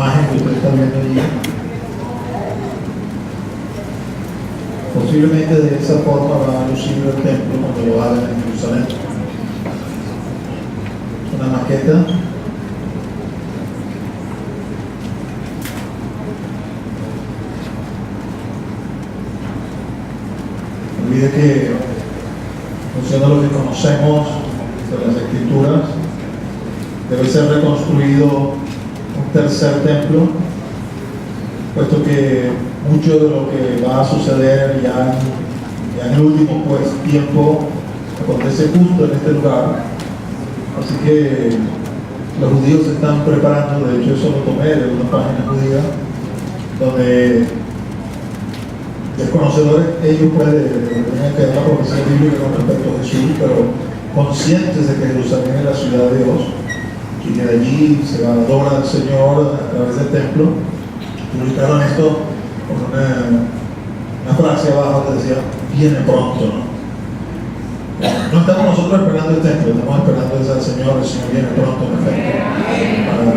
imagen que usted está viendo allí. Posiblemente de esa forma va a lucir el templo cuando lo hagan en Jerusalén. Una maqueta. No olvide que, función de lo que conocemos de las Escrituras, debe ser reconstruido un tercer templo, puesto que mucho de lo que va a suceder ya en el último tiempo acontece justo en este lugar. Así que los judíos se están preparando. De hecho, eso lo tomé de una página judía, donde desconocedores ellos pueden que dar la profecía bíblica con respecto a Jesús, pero conscientes de que Jerusalén es la ciudad de Dios y que de allí se adora al Señor a través del templo, publicaron esto con una frase abajo que decía: viene pronto, ¿no? No estamos nosotros esperando el templo, estamos esperando al Señor. El Señor viene pronto, en efecto, para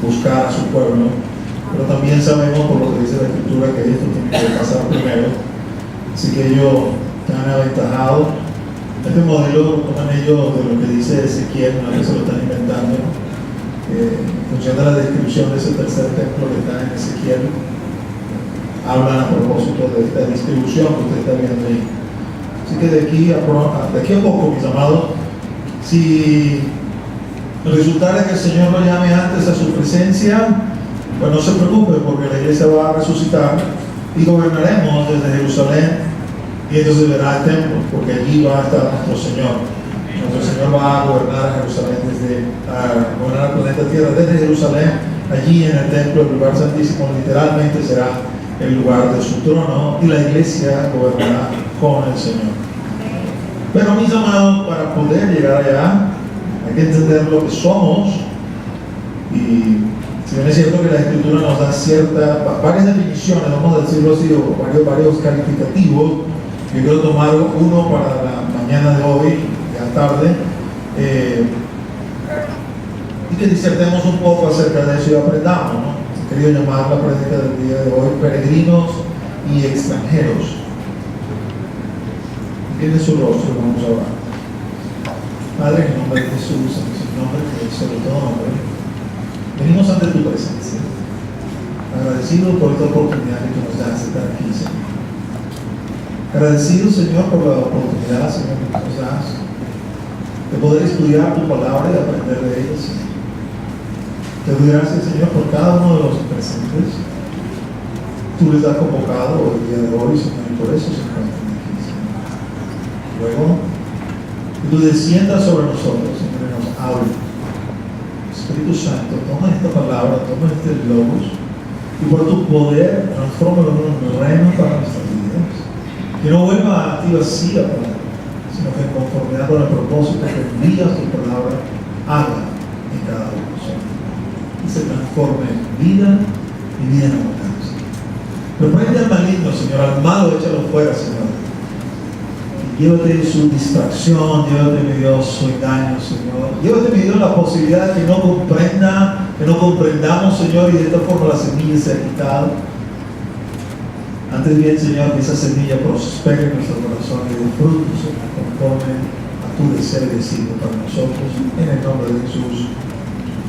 buscar a su pueblo. Pero también sabemos, por lo que dice la Escritura, que esto tiene que pasar primero. Así que ellos están aventajados. Este modelo lo toman ellos de lo que dice Ezequiel, una vez se lo están inventando. En función de la descripción de ese tercer templo que está en Ezequiel, hablan a propósito de esta distribución que usted está viendo ahí. Así que de aquí a poco, mis amados, si resultara que el Señor lo llame antes a su presencia, pues no se preocupe, porque la iglesia va a resucitar y gobernaremos desde Jerusalén, y entonces verá el templo, porque allí va a estar nuestro Señor. Nuestro Señor va a gobernar a Jerusalén, a gobernar el planeta Tierra desde Jerusalén. Allí en el templo, el lugar santísimo, literalmente será el lugar de su trono, y la iglesia gobernará con el Señor. Pero, mis amados, para poder llegar allá hay que entender lo que somos. Y si bien es cierto que la Escritura nos da varias definiciones, vamos a decirlo así, o varios calificativos, yo quiero tomar uno para la mañana de hoy, ya tarde, y que disertemos un poco acerca de eso y aprendamos, ¿no? He querido llamar la prédica del día de hoy peregrinos y extranjeros. Tiene su rostro, vamos a orar. Padre, en nombre de Jesús, en el nombre que es sobre todo nombre, venimos ante tu presencia, agradecido por esta oportunidad que tú nos das de estar aquí, Señor. Agradecido, Señor, por la oportunidad, Señor, que nos das de poder estudiar tu palabra y aprender de ella, Señor. Te doy gracias, Señor, por cada uno de los presentes. Tú les has convocado el día de hoy, Señor, y por eso se encuentran aquí, Señor. Luego, que tú desciendas sobre nosotros, Señor, y nos hables. Espíritu Santo, toma esta palabra, toma este logos, y por tu poder transfórmalo en un reino para nuestras vidas. Que no vuelva a ti vacía, Padre, sino que en conformidad con el propósito que envías tu palabra, haga en cada uno de nosotros. Y se transforme en vida y vida en abundancia. Reprende al maligno, Señor, al malo, échalo fuera, Señor. Llévate su distracción, llévate, mi Dios, su engaño, Señor. Llévate, mi Dios, la posibilidad de que no comprendamos, Señor, y de esta forma la semilla se ha quitado. Antes bien, Señor, que esa semilla prospere en nuestro corazón y dé fruto, Señor, conforme a tu deseo y designio para nosotros, en el nombre de Jesús.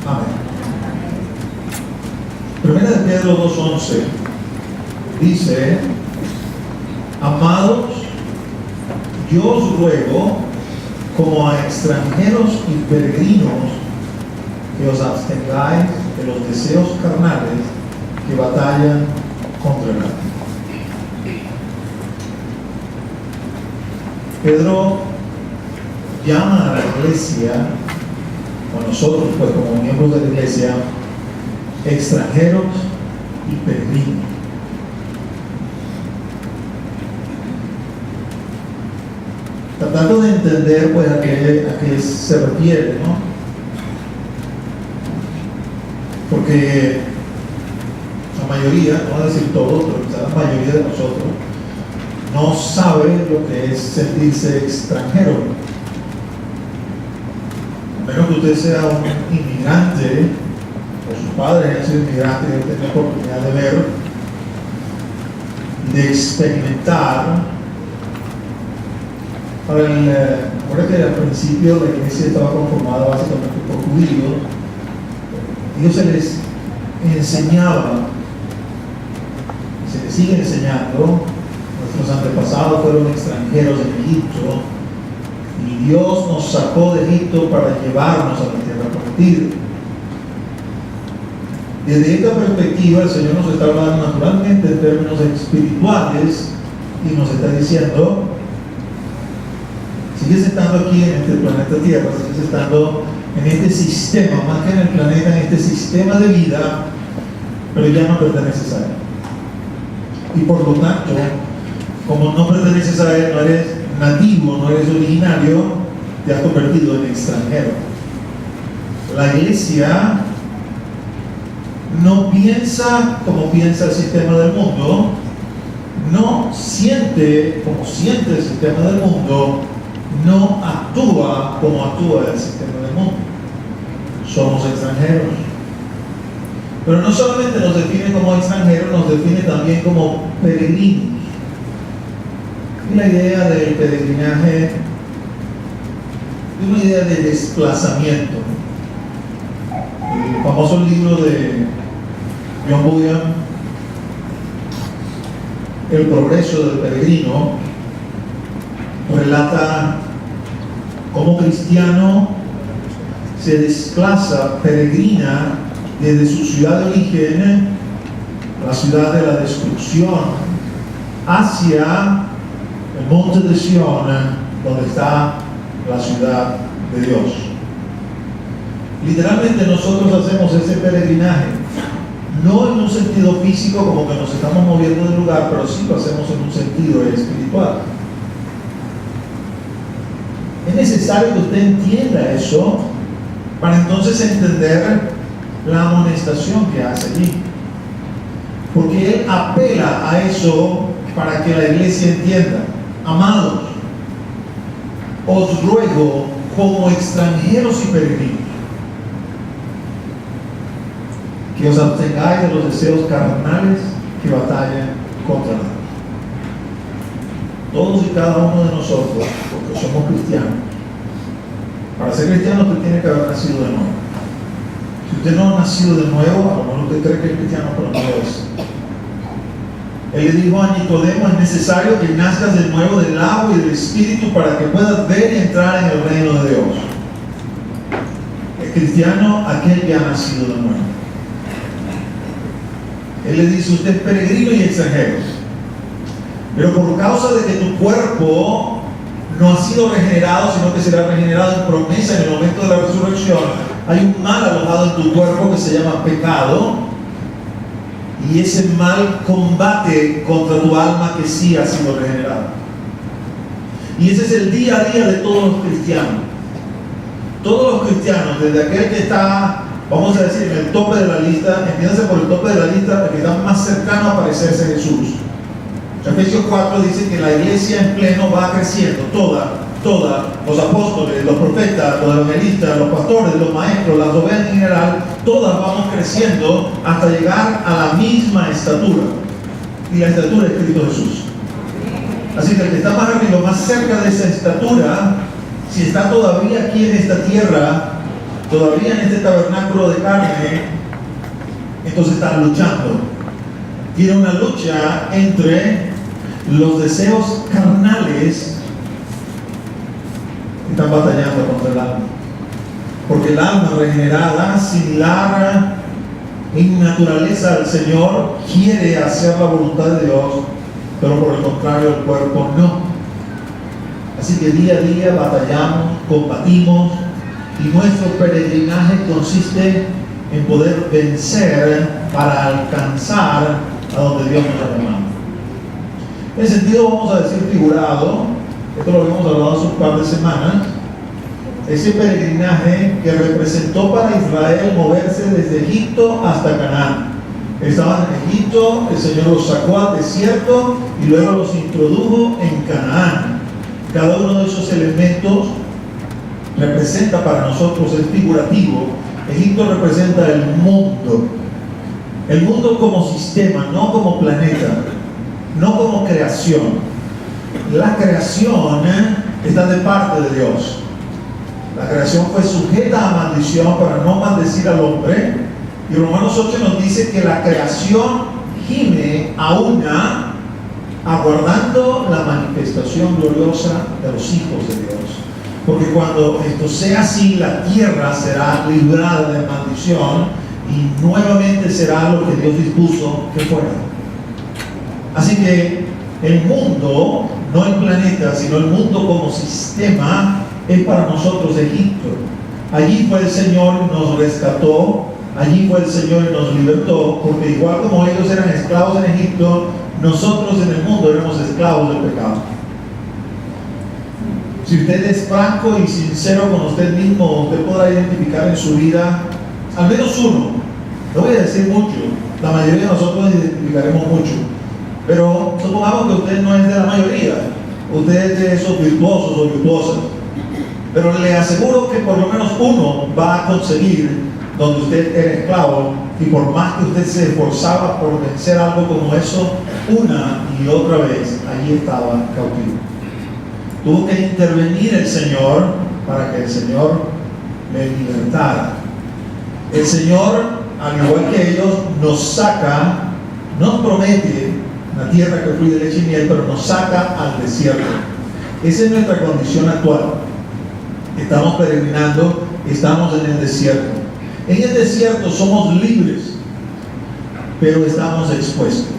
Amén. Primera de Pedro 2:11 dice: amados, yo os ruego, como a extranjeros y peregrinos, que os abstengáis de los deseos carnales que batallan contra el alma. Pedro llama a la iglesia, o a nosotros, pues, como miembros de la iglesia, extranjeros y peregrinos. Tratando de entender, pues, a qué se refiere, ¿no? Porque la mayoría, no voy a decir todos, pero quizá la mayoría de nosotros no sabe lo que es sentirse extranjero. A menos que usted sea un inmigrante, por padres han sido inmigrantes y han tenido la oportunidad de ver, de experimentar. Recuerda que al principio la iglesia estaba conformada básicamente por judíos. Ellos se les enseñaba, se les sigue enseñando. Nuestros antepasados fueron extranjeros en Egipto y Dios nos sacó de Egipto para llevarnos a la tierra prometida. Desde esta perspectiva, el Señor nos está hablando naturalmente en términos espirituales y nos está diciendo: sigues estando aquí en este planeta Tierra, sigues estando en este sistema, más que en el planeta, en este sistema de vida, pero ya no perteneces a él. Y por lo tanto, como no perteneces a él, no eres nativo, no eres originario, te has convertido en extranjero. La iglesia no piensa como piensa el sistema del mundo, no siente como siente el sistema del mundo, no actúa como actúa el sistema del mundo. Somos extranjeros. Pero no solamente nos define como extranjeros, nos define también como peregrinos. Y la idea del peregrinaje es una idea de desplazamiento. El famoso libro de John Bunyan, El progreso del peregrino, relata cómo cristiano se desplaza, peregrina desde su ciudad de origen, la ciudad de la destrucción, hacia el monte de Sión, donde está la ciudad de Dios. Literalmente nosotros hacemos ese peregrinaje, no en un sentido físico como que nos estamos moviendo del lugar, pero sí lo hacemos en un sentido espiritual. Es necesario que usted entienda eso para entonces entender la amonestación que hace allí, porque él apela a eso para que la iglesia entienda: amados, os ruego como extranjeros y peregrinos que os abstengáis de los deseos carnales que batallan contra la vida. Todos y cada uno de nosotros, porque somos cristianos, para ser cristiano usted tiene que haber nacido de nuevo. Si usted no ha nacido de nuevo, a lo mejor usted cree que es cristiano, pero no lo es. Él le dijo a Nicodemo: es necesario que nazcas de nuevo del agua y del Espíritu para que puedas ver y entrar en el reino de Dios. El cristiano, aquel que ha nacido de nuevo. Él le dice: usted es peregrino y extranjero, pero por causa de que tu cuerpo no ha sido regenerado, sino que será regenerado en promesa en el momento de la resurrección, hay un mal alojado en tu cuerpo que se llama pecado, y ese mal combate contra tu alma que sí ha sido regenerada. Y ese es el día a día de todos los cristianos. Todos los cristianos, desde aquel que está, vamos a decir, en el tope de la lista, entiéndase por el tope de la lista, el que está más cercano a parecerse a Jesús. Efesios 4 dice que la iglesia en pleno va creciendo, toda, los apóstoles, los profetas, los evangelistas, los pastores, los maestros, las ovejas en general, todas vamos creciendo hasta llegar a la misma estatura. Y la estatura es Cristo Jesús. Así que el que está más arriba, más cerca de esa estatura, si está todavía aquí en esta tierra, todavía en este tabernáculo de carne, entonces está luchando. Tiene una lucha entre los deseos carnales que están batallando contra el alma. Porque el alma regenerada, similar en naturaleza al Señor, quiere hacer la voluntad de Dios, pero por el contrario el cuerpo no. Así que día a día batallamos, combatimos, y nuestro peregrinaje consiste en poder vencer para alcanzar a donde Dios nos ha llamado. En ese sentido, vamos a decir figurado, esto lo habíamos hablado hace un par de semanas, ese peregrinaje que representó para Israel moverse desde Egipto hasta Canaán. Estaban en Egipto, el Señor los sacó al desierto y luego los introdujo en Canaán. Cada uno de esos elementos representa para nosotros, es figurativo Egipto representa el mundo como sistema, no como planeta, no como creación. La creación está de parte de Dios. La creación fue sujeta a maldición para no maldecir al hombre. Y Romanos 8 nos dice que la creación gime a una, aguardando la manifestación gloriosa de los hijos de Dios. Porque cuando esto sea así, la tierra será librada de maldición y nuevamente será lo que Dios dispuso que fuera. Así que el mundo, no el planeta, sino el mundo como sistema, es para nosotros Egipto. Allí fue el Señor y nos rescató, allí fue el Señor y nos libertó, porque igual como ellos eran esclavos en Egipto, nosotros en el mundo éramos esclavos del pecado. Si usted es franco y sincero con usted mismo, usted podrá identificar en su vida al menos uno. No voy a decir mucho, la mayoría de nosotros identificaremos mucho, pero supongamos que usted no es de la mayoría, usted es de esos virtuosos o virtuosas, pero le aseguro que por lo menos uno va a conseguir donde usted era esclavo, y por más que usted se esforzaba por vencer algo como eso, una y otra vez allí estaba cautivo. Tuvo que intervenir el Señor para que el Señor le libertara. El Señor, al igual que ellos, nos saca, nos promete la tierra que fluye de leche y miel, pero nos saca al desierto. Esa es nuestra condición actual. Estamos peregrinando, estamos en el desierto. En el desierto somos libres, pero estamos expuestos.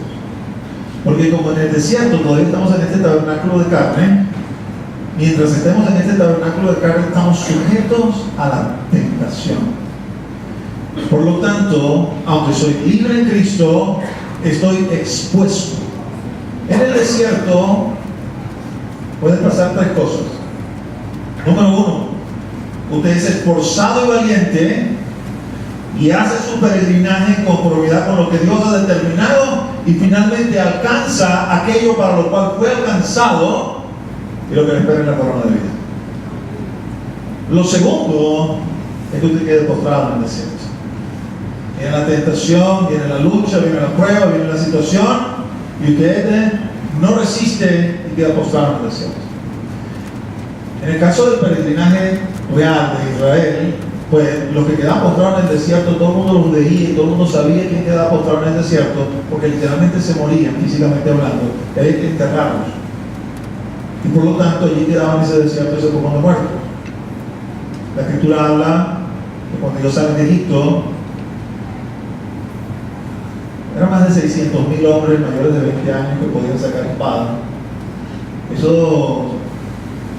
Porque como en el desierto todavía estamos en este tabernáculo de carne, mientras estemos en este tabernáculo de carne estamos sujetos a la tentación. Por lo tanto, aunque soy libre en Cristo, estoy expuesto. En el desierto pueden pasar tres cosas. Número uno, usted es esforzado y valiente y hace su peregrinaje en conformidad con lo que Dios ha determinado y finalmente alcanza aquello para lo cual fue alcanzado y lo que le espera en la corona de vida. Lo segundo es que usted quede postrado en el desierto. Viene la tentación, viene la lucha, viene la prueba, viene la situación y usted no resiste y queda postrado en el desierto. En el caso del peregrinaje real de Israel, pues los que quedaban postrados en el desierto, todo el mundo los veía y todo el mundo sabía quién quedaba postrado en el desierto, porque literalmente se morían, físicamente hablando, y había que enterrarlos. Y por lo tanto allí quedaban en ese desierto ese poco de muertos. La Escritura habla que cuando ellos salen de Egipto, eran más de 600,000 hombres mayores de 20 años que podían sacar espada. Eso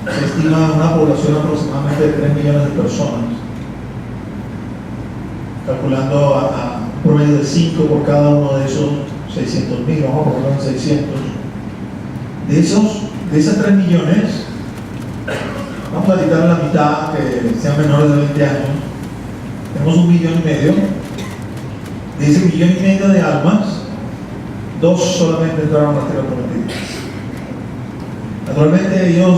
se estima una población aproximadamente de 3 millones de personas, calculando a un promedio de 5 por cada uno de esos 600,000, vamos a ponerlo en 600. De esas 3 millones, vamos a quitar la mitad que sean menores de 20 años, tenemos 1,5 millones. De ese 1,5 millones de almas, 2 solamente entraron a la tierra prometida. Naturalmente ellos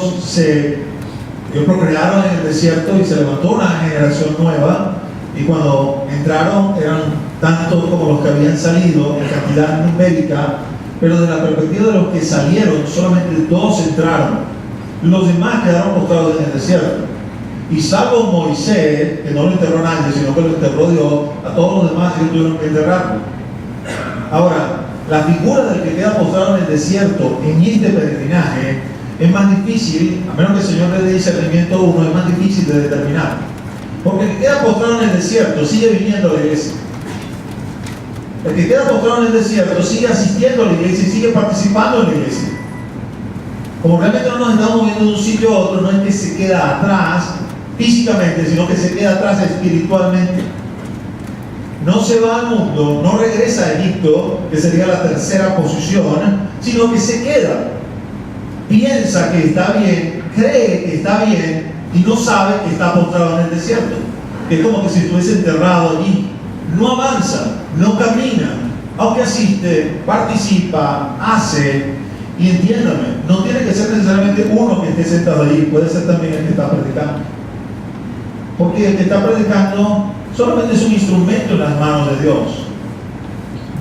procrearon en el desierto y se levantó una generación nueva, y cuando entraron eran tantos como los que habían salido en cantidad numérica, pero de la perspectiva de los que salieron, solamente 2 entraron. Los demás quedaron postrados en el desierto. Y salvo Moisés, que no lo enterró nadie, sino que lo enterró Dios, a todos los demás ellos tuvieron que enterrarlo. Ahora, la figura del que queda postrado en el desierto en este peregrinaje es más difícil, a menos que el Señor le dé discernimiento a uno, es más difícil de determinar. Porque el que queda postrado en el desierto sigue viniendo a la iglesia. El que queda postrado en el desierto sigue asistiendo a la iglesia y sigue participando en la iglesia. Como realmente no nos estamos moviendo de un sitio a otro, no es que se queda atrás físicamente, sino que se queda atrás espiritualmente. No se va al mundo, no regresa a Egipto, que sería la tercera posición, sino que se queda. Piensa que está bien, cree que está bien y no sabe que está postrado en el desierto. Es como que si estuviese enterrado allí. No avanza, no camina, aunque asiste, participa, hace. Y entiéndame, no tiene que ser necesariamente uno que esté sentado allí, puede ser también el que está predicando. Porque el que está predicando solamente es un instrumento en las manos de Dios.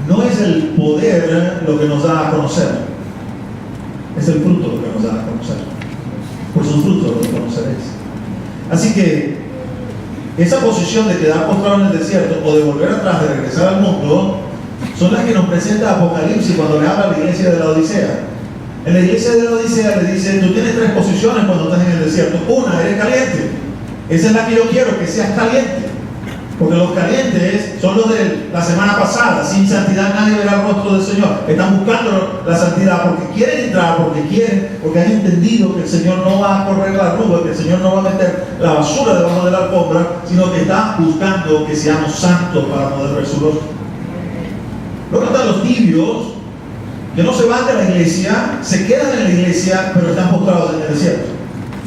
No es el poder lo que nos da a conocer, es el fruto lo que nos da a conocer. Por sus frutos los conoceréis. Así que esa posición de quedar postrado en el desierto o de volver atrás, de regresar al mundo, son las que nos presenta Apocalipsis cuando le habla a la iglesia de la Odisea. En la iglesia de la Odisea le dice: tú tienes tres posiciones cuando estás en el desierto. Una, eres caliente. Esa es la que yo quiero, que seas caliente. Porque los calientes son los de la semana pasada. Sin santidad nadie verá el rostro del Señor. Están buscando la santidad porque quieren entrar, porque han entendido que el Señor no va a correr la nube, que el Señor no va a meter la basura debajo de la alfombra, sino que está buscando que seamos santos para poder ver su rostro. Luego están los tibios, que no se van de la iglesia, se quedan en la iglesia, pero están postrados en el desierto.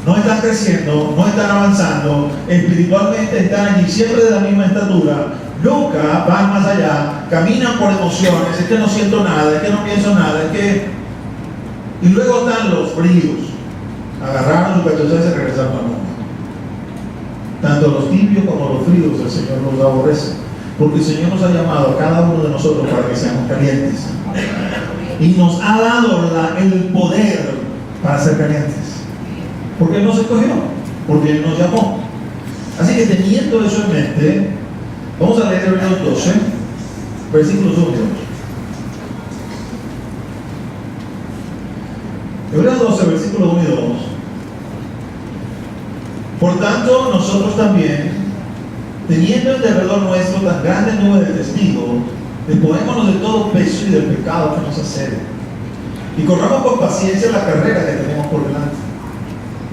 No están creciendo, no están avanzando, espiritualmente están allí siempre de la misma estatura, nunca van más allá, caminan por emociones, es que no siento nada, es que no pienso nada, es que... Y luego están los fríos, agarraron su pecho y se regresaron al mundo. Tanto los tibios como los fríos el Señor los aborrece, porque el Señor nos ha llamado a cada uno de nosotros para que seamos calientes. Y nos ha dado el poder para ser calientes. Porque Él nos escogió, porque Él nos llamó. Así que teniendo eso en mente, vamos a leer Hebreos 12, versículos 1 y 2. Hebreos 12, versículos 1 y 2. Por tanto, nosotros también, teniendo en derredor nuestro tan grande nube de testigos, despojémonos de todo peso y del pecado que nos asedia, y corramos con paciencia la carrera que tenemos por delante,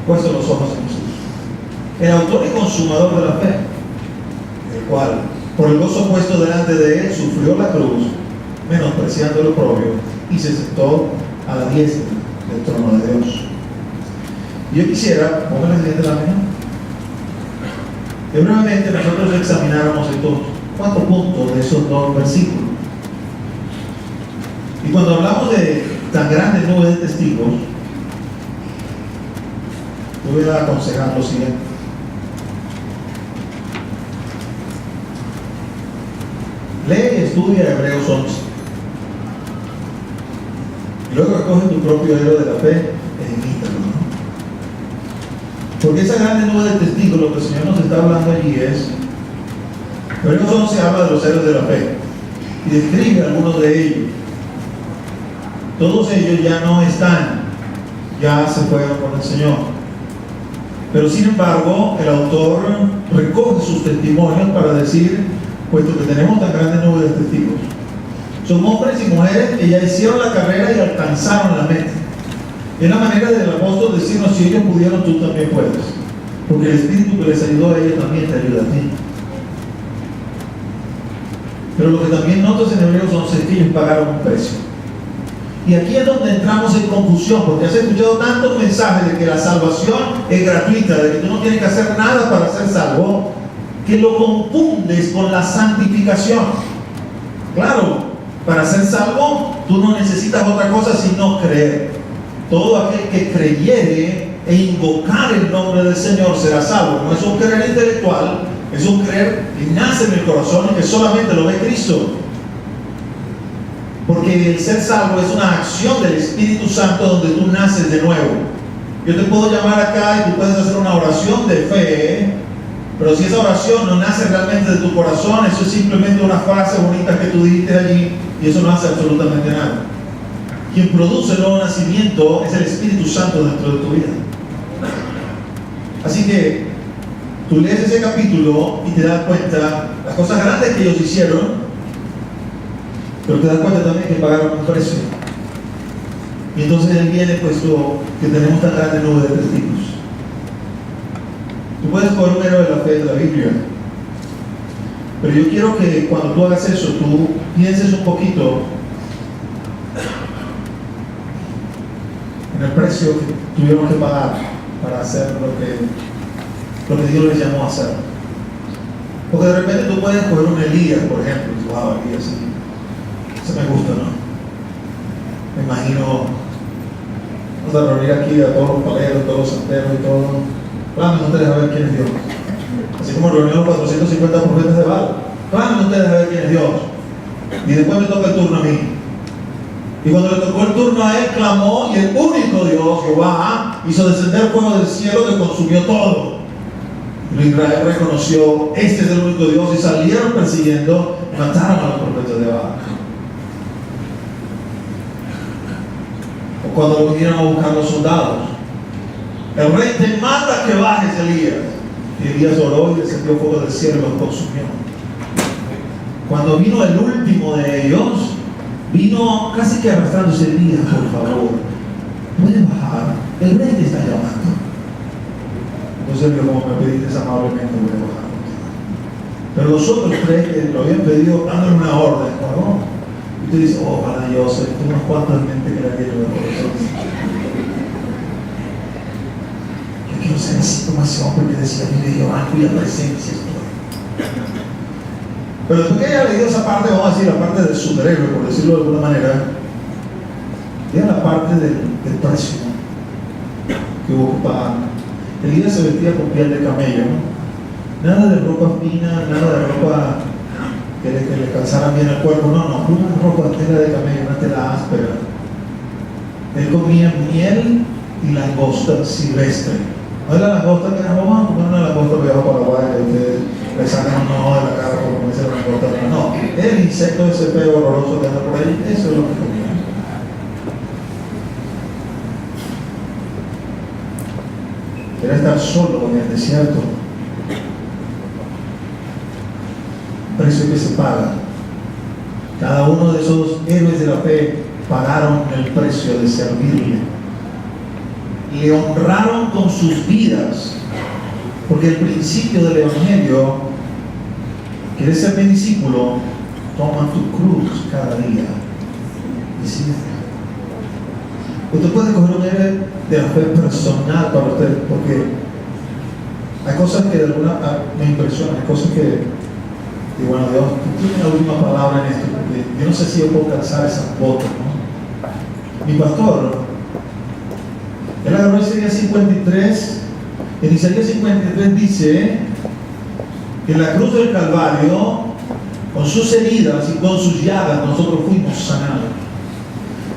puestos los ojos en Jesús, el autor y consumador de la fe, el cual, por el gozo puesto delante de él, sufrió la cruz, menospreciando lo propio, y se sentó a la diestra del trono de Dios. Y yo quisiera, pónganle el siguiente lámina, que brevemente nosotros examináramos estos 4 puntos de esos 2 versículos. Y cuando hablamos de tan grande nube de testigos, yo voy a aconsejar lo siguiente. Lee y estudia Hebreos 11. Y luego recoge tu propio héroe de la fe e imítalo, ¿no? Porque esa grande nube de testigos, lo que el Señor nos está hablando allí es... Hebreos 11 habla de los héroes de la fe y describe algunos de ellos. Todos ellos ya no están, ya se fueron con el Señor. Pero sin embargo, el autor recoge sus testimonios para decir, puesto que tenemos tan grande nube de testigos, son hombres y mujeres que ya hicieron la carrera y alcanzaron la meta. Es la manera del apóstol decirnos: si ellos pudieron, tú también puedes. Porque el Espíritu que les ayudó a ellos también te ayuda a ti. Pero lo que también notas en Hebreos 11 es que ellos pagaron un precio. Y aquí es donde entramos en confusión, porque has escuchado tantos mensajes de que la salvación es gratuita, de que tú no tienes que hacer nada para ser salvo, que lo confundes con la santificación. Claro, para ser salvo, tú no necesitas otra cosa sino creer. Todo aquel que creyere e invocar el nombre del Señor será salvo. No es un creer intelectual, es un creer que nace en el corazón y que solamente lo ve Cristo. Porque el ser salvo es una acción del Espíritu Santo donde tú naces de nuevo. Yo te puedo llamar acá y tú puedes hacer una oración de fe, pero si esa oración no nace realmente de tu corazón, eso es simplemente una frase bonita que tú dijiste allí y eso no hace absolutamente nada. Quien produce el nuevo nacimiento es el Espíritu Santo dentro de tu vida. Así que tú lees ese capítulo y te das cuenta las cosas grandes que ellos hicieron, pero te das cuenta también que pagaron un precio. Y entonces Él viene puesto que tenemos tan grande nube de testigos. Tú puedes coger un héroe de la fe de la Biblia, pero yo quiero que cuando tú hagas eso, tú pienses un poquito en el precio que tuvieron que pagar para hacer lo que Dios les llamó a hacer. Porque de repente tú puedes coger un Elías, por ejemplo, y wow, Elías, sí. Eso me gusta, ¿no? Me imagino, vamos a reunir aquí a todos los paleros, todos los santeros y todo. Claro, no te deja ver quién es Dios. Así Así como reunió los 450 profetas de Baal. Clamen ustedes a ver quién es Dios. Y después me toca el turno a mí. Y cuando le tocó el turno a él, clamó, y el único Dios, Jehová, hizo descender fuego del cielo que consumió todo. Y Israel reconoció, este es el único Dios, y salieron persiguiendo, y mataron a los profetas de Baal. O cuando lo vinieron a buscar los soldados, el rey te manda que bajes, Elías. Y Elías oró y descendió fuego del cielo y los consumió. Cuando vino el último de ellos, vino casi que arrastrándose. Elías, por favor, ¿puedes bajar? El rey te está llamando. Entonces yo, como me pediste amablemente, voy a bajar. Pero los otros tres que lo habían pedido, dándole una orden, ¿no? Y tú dices, oh, para Dios, tengo unos cuantos en mente que la quiero de corazón. Yo quiero ser así como ese hombre que decía, mire, Jehová, cuya presencia estoy. Pero después que haya leído esa parte, vamos a decir, la parte de su cerebro, por decirlo de alguna manera, era la parte del precio que hubo que pagar. Elías se vestía con piel de camello, ¿no? Nada de ropa fina, nada de ropa que le calzara bien el cuerpo, no, una ropa tela de camello, una tela áspera. Él comía miel y langosta silvestre. No era la langosta que vamos a comer una langosta viaja para Paraguay, que ustedes le sacan un ojo de la cara por comerse la langosta. No, el insecto ese pelo horroroso que anda por ahí, eso es lo que comía. Era estar solo en el desierto. Un precio que se paga. Cada uno de esos héroes de la fe pagaron el precio de servirle. Le honraron con sus vidas. Porque el principio del Evangelio, ¿quieres ser mi discípulo? Toma tu cruz cada día y sigue. Usted puede coger un héroe de la fe personal para usted, porque hay cosas que de alguna me impresionan, hay cosas que, y bueno, Dios, tú tienes la última palabra en esto, porque yo no sé si yo puedo calzar esas botas, ¿no? Mi pastor, él agarró Isaías 53, en Isaías 53 dice que en la cruz del Calvario, con sus heridas y con sus llagas, nosotros fuimos sanados.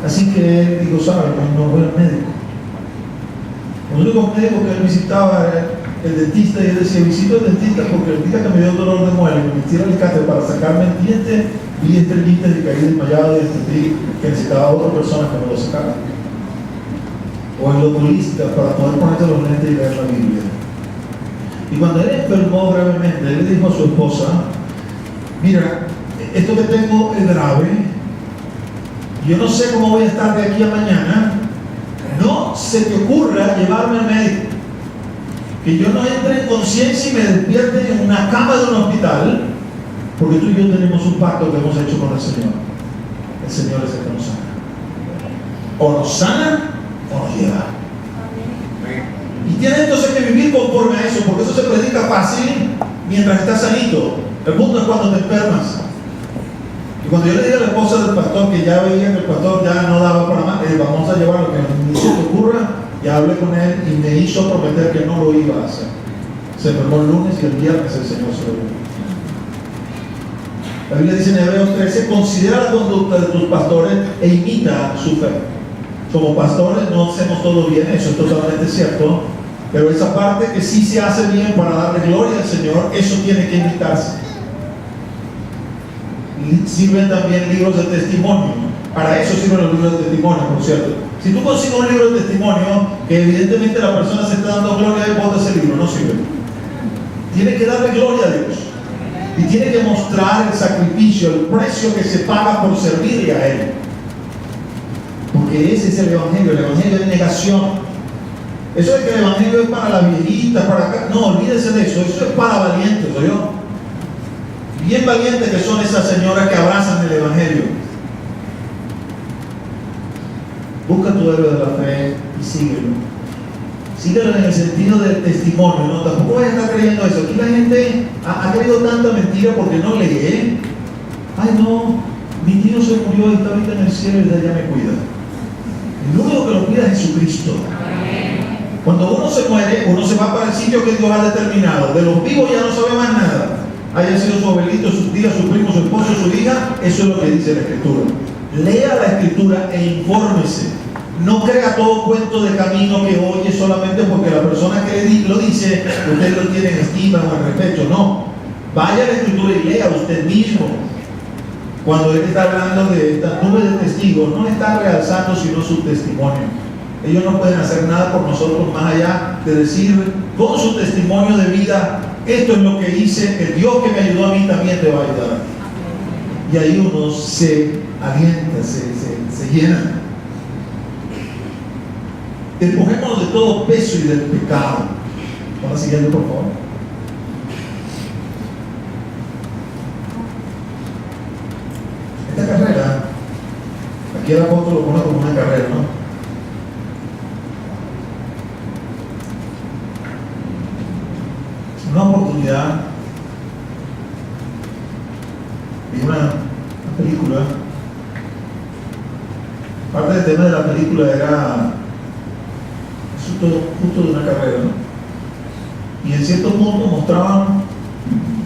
Así que él dijo, ¿sabe? No fue el médico. Los únicos médicos que él visitaba era el dentista, y él decía, visito al dentista porque el día que me dio dolor de muela y me metiera el alicate para sacarme el diente, vi estrellitas y caí desmayado y entendí que necesitaba a otra persona que me lo sacara. O el oculista para poder ponerse los lentes y leer la Biblia. Y cuando él enfermó gravemente, él le dijo a su esposa, mira, esto que tengo es grave. Yo no sé cómo voy a estar de aquí a mañana. No se te ocurra llevarme al médico. Que yo no entre en conciencia y me despierte en una cama de un hospital, porque tú y yo tenemos un pacto que hemos hecho con el Señor. El Señor es el que nos sana. O nos sana o nos lleva. Y tienes entonces que vivir conforme a eso, porque eso se predica fácil mientras estás sanito. El punto es cuando te enfermas. Y cuando yo le dije a la esposa del pastor que ya veía que el pastor ya no daba para más, le dije, vamos a llevar lo que ni se te ocurra. Ya hablé con él y me hizo prometer que no lo iba a hacer. Se enfermó el lunes y el viernes el Señor se lo dio. La Biblia dice en Hebreos 13, considera la conducta de tus pastores e imita su fe. Como pastores no hacemos todo bien, eso es totalmente cierto, pero esa parte que sí se hace bien para darle gloria al Señor, eso tiene que imitarse. Sirven también libros de testimonio. Para eso sirven los libros de testimonio, por cierto. Si tú consigues un libro de testimonio que evidentemente la persona se está dando gloria a Dios, bota ese libro, no sirve. Tiene que darle gloria a Dios. Y tiene que mostrar el sacrificio, el precio que se paga por servirle a Él. Porque ese es el Evangelio es negación. Eso de que el Evangelio es para la viejita, para acá, no, olvídese de eso, eso es para valientes, ¿oyó? Bien valientes que son esas señoras que abrazan el Evangelio. Busca tu héroe de la fe y síguelo. Síguelo en el sentido del testimonio, ¿no? Tampoco vayas a estar creyendo eso. Aquí la gente ha creído tanta mentira porque no lee. Ay, no, mi tío se murió y está ahorita en el cielo y de allá me cuida. El único que lo cuida es Jesucristo. Cuando uno se muere, uno se va para el sitio que Dios ha determinado. De los vivos ya no sabe más nada. Haya sido su abuelito, su tía, su primo, su esposo, su hija, eso es lo que dice la Escritura. Lea la Escritura e infórmese. No crea todo cuento de camino que oye solamente porque la persona que lo dice, usted lo tiene en estima o en respeto. No. Vaya a la Escritura y lea usted mismo. Cuando él está hablando de esta nube de testigos, no está realzando sino su testimonio. Ellos no pueden hacer nada por nosotros más allá de decir con su testimonio de vida: esto es lo que hice, el Dios que me ayudó a mí también te va a ayudar. Y ahí uno se alienta, se llena. Despojémonos de todo peso y del pecado. Vamos a siguiente, por favor. Esta carrera, aquí el apóstol lo pone como una carrera, ¿no? Una oportunidad, vi una película. Parte del tema de la película era justo de una carrera, ¿no? Y en cierto punto mostraban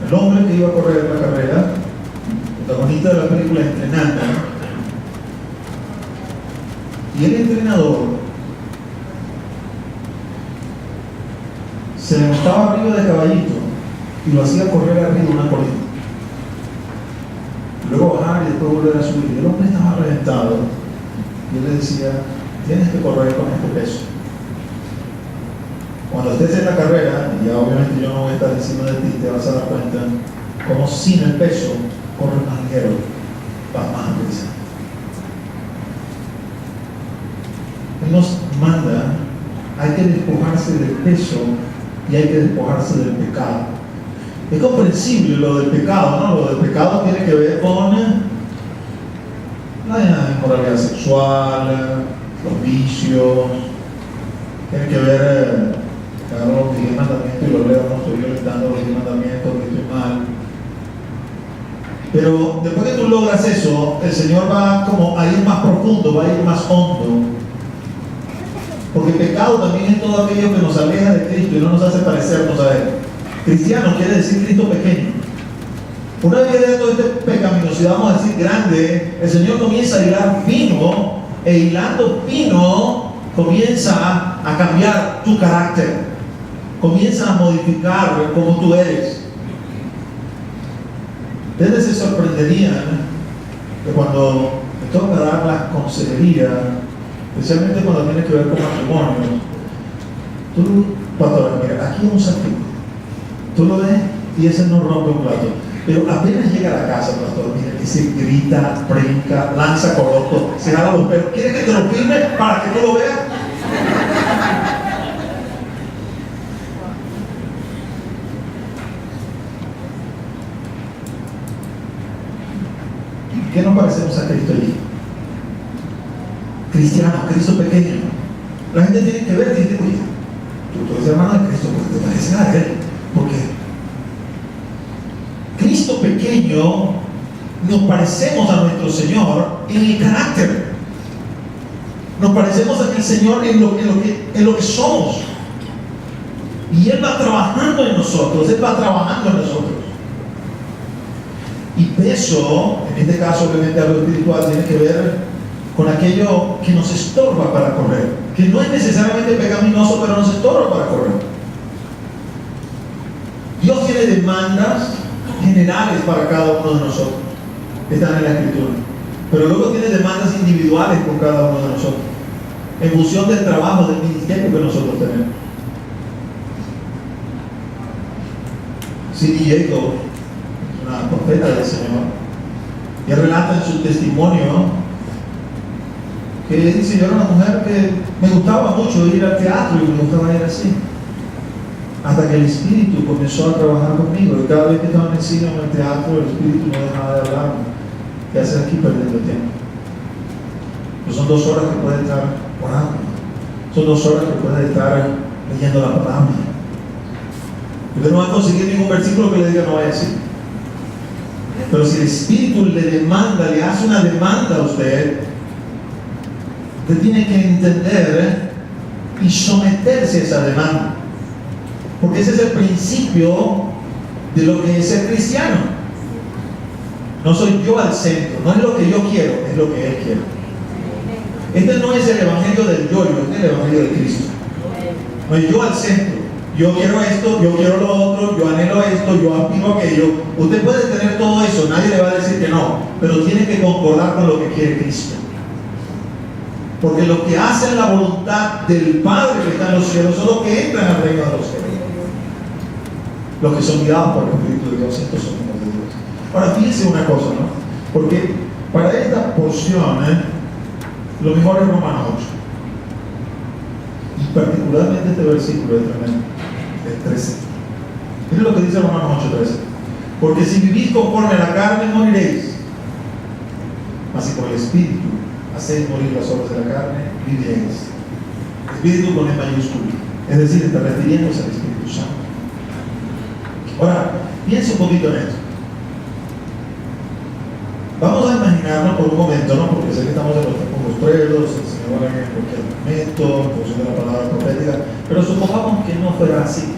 el hombre que iba a correr la carrera, el protagonista de la película, entrenando, ¿no? Y el entrenador se le montaba arriba de caballito y lo hacía correr arriba de una colina. Luego bajar y después volver a subir. Y el hombre estaba reventado. Y él le decía: tienes que correr con este peso. Cuando estés en la carrera, y ya obviamente yo no voy a estar encima de ti, te vas a dar cuenta como sin el peso corres más ligero, vas más aprisa. Él nos manda, hay que despojarse del peso y hay que despojarse del pecado. Es comprensible lo del pecado, ¿no? Lo del pecado tiene que ver con la inmoralidad sexual, los vicios, tiene que ver agarro los 10 mandamientos y los leo, no estoy violentando los 10 mandamientos, que estoy mal. Pero después que tú logras eso, el Señor va como a ir más profundo, va a ir más hondo. Porque pecado también es todo aquello que nos aleja de Cristo y no nos hace parecernos a Él. Cristiano quiere decir Cristo pequeño. Una vez que de toda esta pecaminosidad, vamos a decir grande, el Señor comienza a hilar fino, e hilando fino comienza a cambiar tu carácter, comienza a modificar como tú eres. Ustedes se sorprenderían que cuando me toca dar la consejería, especialmente cuando tiene que ver con matrimonio, tú, pastor, mira, aquí hay un saquito, tú lo ves y ese no rompe un plato, pero apenas llega a la casa, pastor, mira, ese grita, brinca, lanza coroto, se jala los pelos. ¿Quieres que te lo firme para que tú lo veas? ¿Qué nos parecemos a Cristo allí? Cristiano, Cristo pequeño. La gente tiene que ver y dice: oye, tú eres hermano de Cristo porque te pareces a Él. ¿Por qué? Cristo pequeño, nos parecemos a nuestro Señor en el carácter. Nos parecemos a el Señor en lo que somos. Y Él va trabajando en nosotros, Él va trabajando en nosotros. Y peso, en este caso obviamente algo espiritual, tiene que ver con aquello que nos estorba para correr, que no es necesariamente pecaminoso, pero nos estorba para correr. Dios tiene demandas generales para cada uno de nosotros, que están en la Escritura, pero luego tiene demandas individuales por cada uno de nosotros, en función del trabajo, del ministerio que nosotros tenemos. C.D. Jacobs, una profeta del Señor, y relata en su testimonio que dice: yo era una mujer que me gustaba mucho ir al teatro y me gustaba ir así, hasta que el Espíritu comenzó a trabajar conmigo, y cada vez que estaba en el cine o en el teatro, el Espíritu no dejaba de hablarme. ¿Qué haces aquí perdiendo tiempo? Pues son 2 horas que puedes estar orando, son 2 horas que puedes estar leyendo la palabra. Usted no va a conseguir ningún versículo que le diga no vaya así. Pero si el Espíritu le demanda, le hace una demanda a usted, usted tiene que entender y someterse a esa demanda. Porque ese es el principio de lo que es ser cristiano. No soy yo al centro, no es lo que yo quiero, es lo que Él quiere. Este no es el evangelio del yo, este es el evangelio de Cristo. No es yo al centro. Yo quiero esto, yo quiero lo otro, yo anhelo esto, yo aspiro a aquello. Usted puede tener todo eso, nadie le va a decir que no, pero tiene que concordar con lo que quiere Cristo. Porque los que hacen la voluntad del Padre que está en los cielos son los que entran al reino de los cielos. Los que son guiados por el Espíritu de Dios, estos son hijos de Dios. Ahora fíjense una cosa, ¿no? Porque para esta porción, lo mejor es Romanos 8. Y particularmente este versículo es tremendo, el 13. Miren lo que dice Romanos 8:13. Porque si vivís conforme a la carne, moriréis. Mas si por el Espíritu hacéis morir las obras de la carne, viviréis. Espíritu con E mayúscula. Es decir, está refiriéndose al Espíritu Santo. Ahora, piensa un poquito en esto. Vamos a imaginarnos por un momento, ¿no? Porque sé que estamos en los tiempos postreros, el Señor va en cualquier momento, en función de la palabra profética, pero supongamos que no fuera así.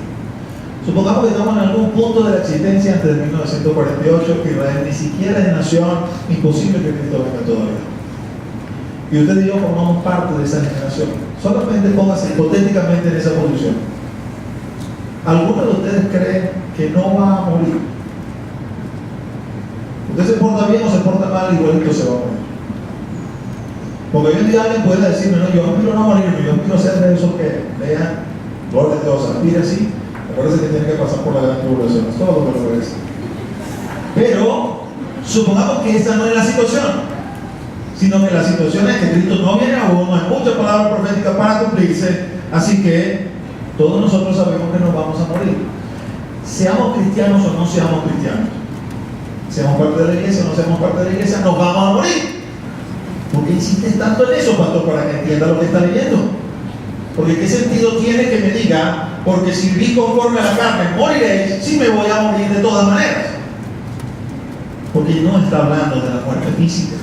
Supongamos que estamos en algún punto de la existencia antes de 1948, que Israel ni siquiera es nación, imposible que Cristo venga todavía. Y usted y yo formamos parte de esa generación. Solamente póngase hipotéticamente en esa posición. ¿Alguno de ustedes cree que no va a morir? Usted se porta bien o se porta mal, igualito se va a morir. Porque hoy en día alguien puede decirme, no, yo aspiro no a morirme, yo aspiro a ser de esos que vean, gloria a Dios, aspira así. Acuérdense que tiene que pasar por la gran tribulación, es todo lo que lo es. Pero, supongamos que esa no es la situación, sino que la situación es que Cristo no viene aún, no hay mucha palabra profética para cumplirse, así que todos nosotros sabemos que nos vamos a morir. Seamos cristianos o no seamos cristianos, seamos parte de la iglesia o no seamos parte de la iglesia, nos vamos a morir. ¿Por qué insistes tanto en eso, pastor? Para que entienda lo que está leyendo. Porque ¿qué sentido tiene que me diga, porque si viví conforme a la carne, moriréis, si me voy a morir de todas maneras? Porque no está hablando de la muerte física.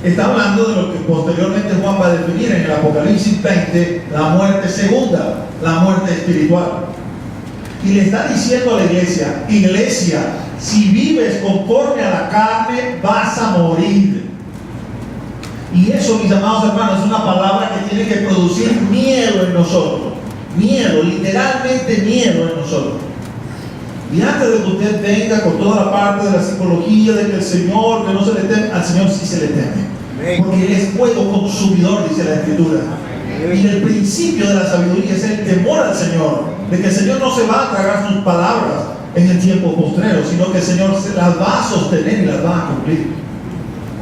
Está hablando de lo que posteriormente Juan va a definir en el Apocalipsis 20, la muerte segunda, la muerte espiritual. Y le está diciendo a la iglesia, iglesia, si vives conforme a la carne, vas a morir. Y eso, mis amados hermanos, es una palabra que tiene que producir miedo en nosotros. Miedo, literalmente miedo en nosotros. Y antes de que usted venga con toda la parte de la psicología, de que el Señor, que no se le teme, al Señor sí se le teme. Porque Él es fuego consumidor, dice la Escritura. Y el principio de la sabiduría es el temor al Señor, de que el Señor no se va a tragar sus palabras en el tiempo postrero, sino que el Señor las va a sostener y las va a cumplir.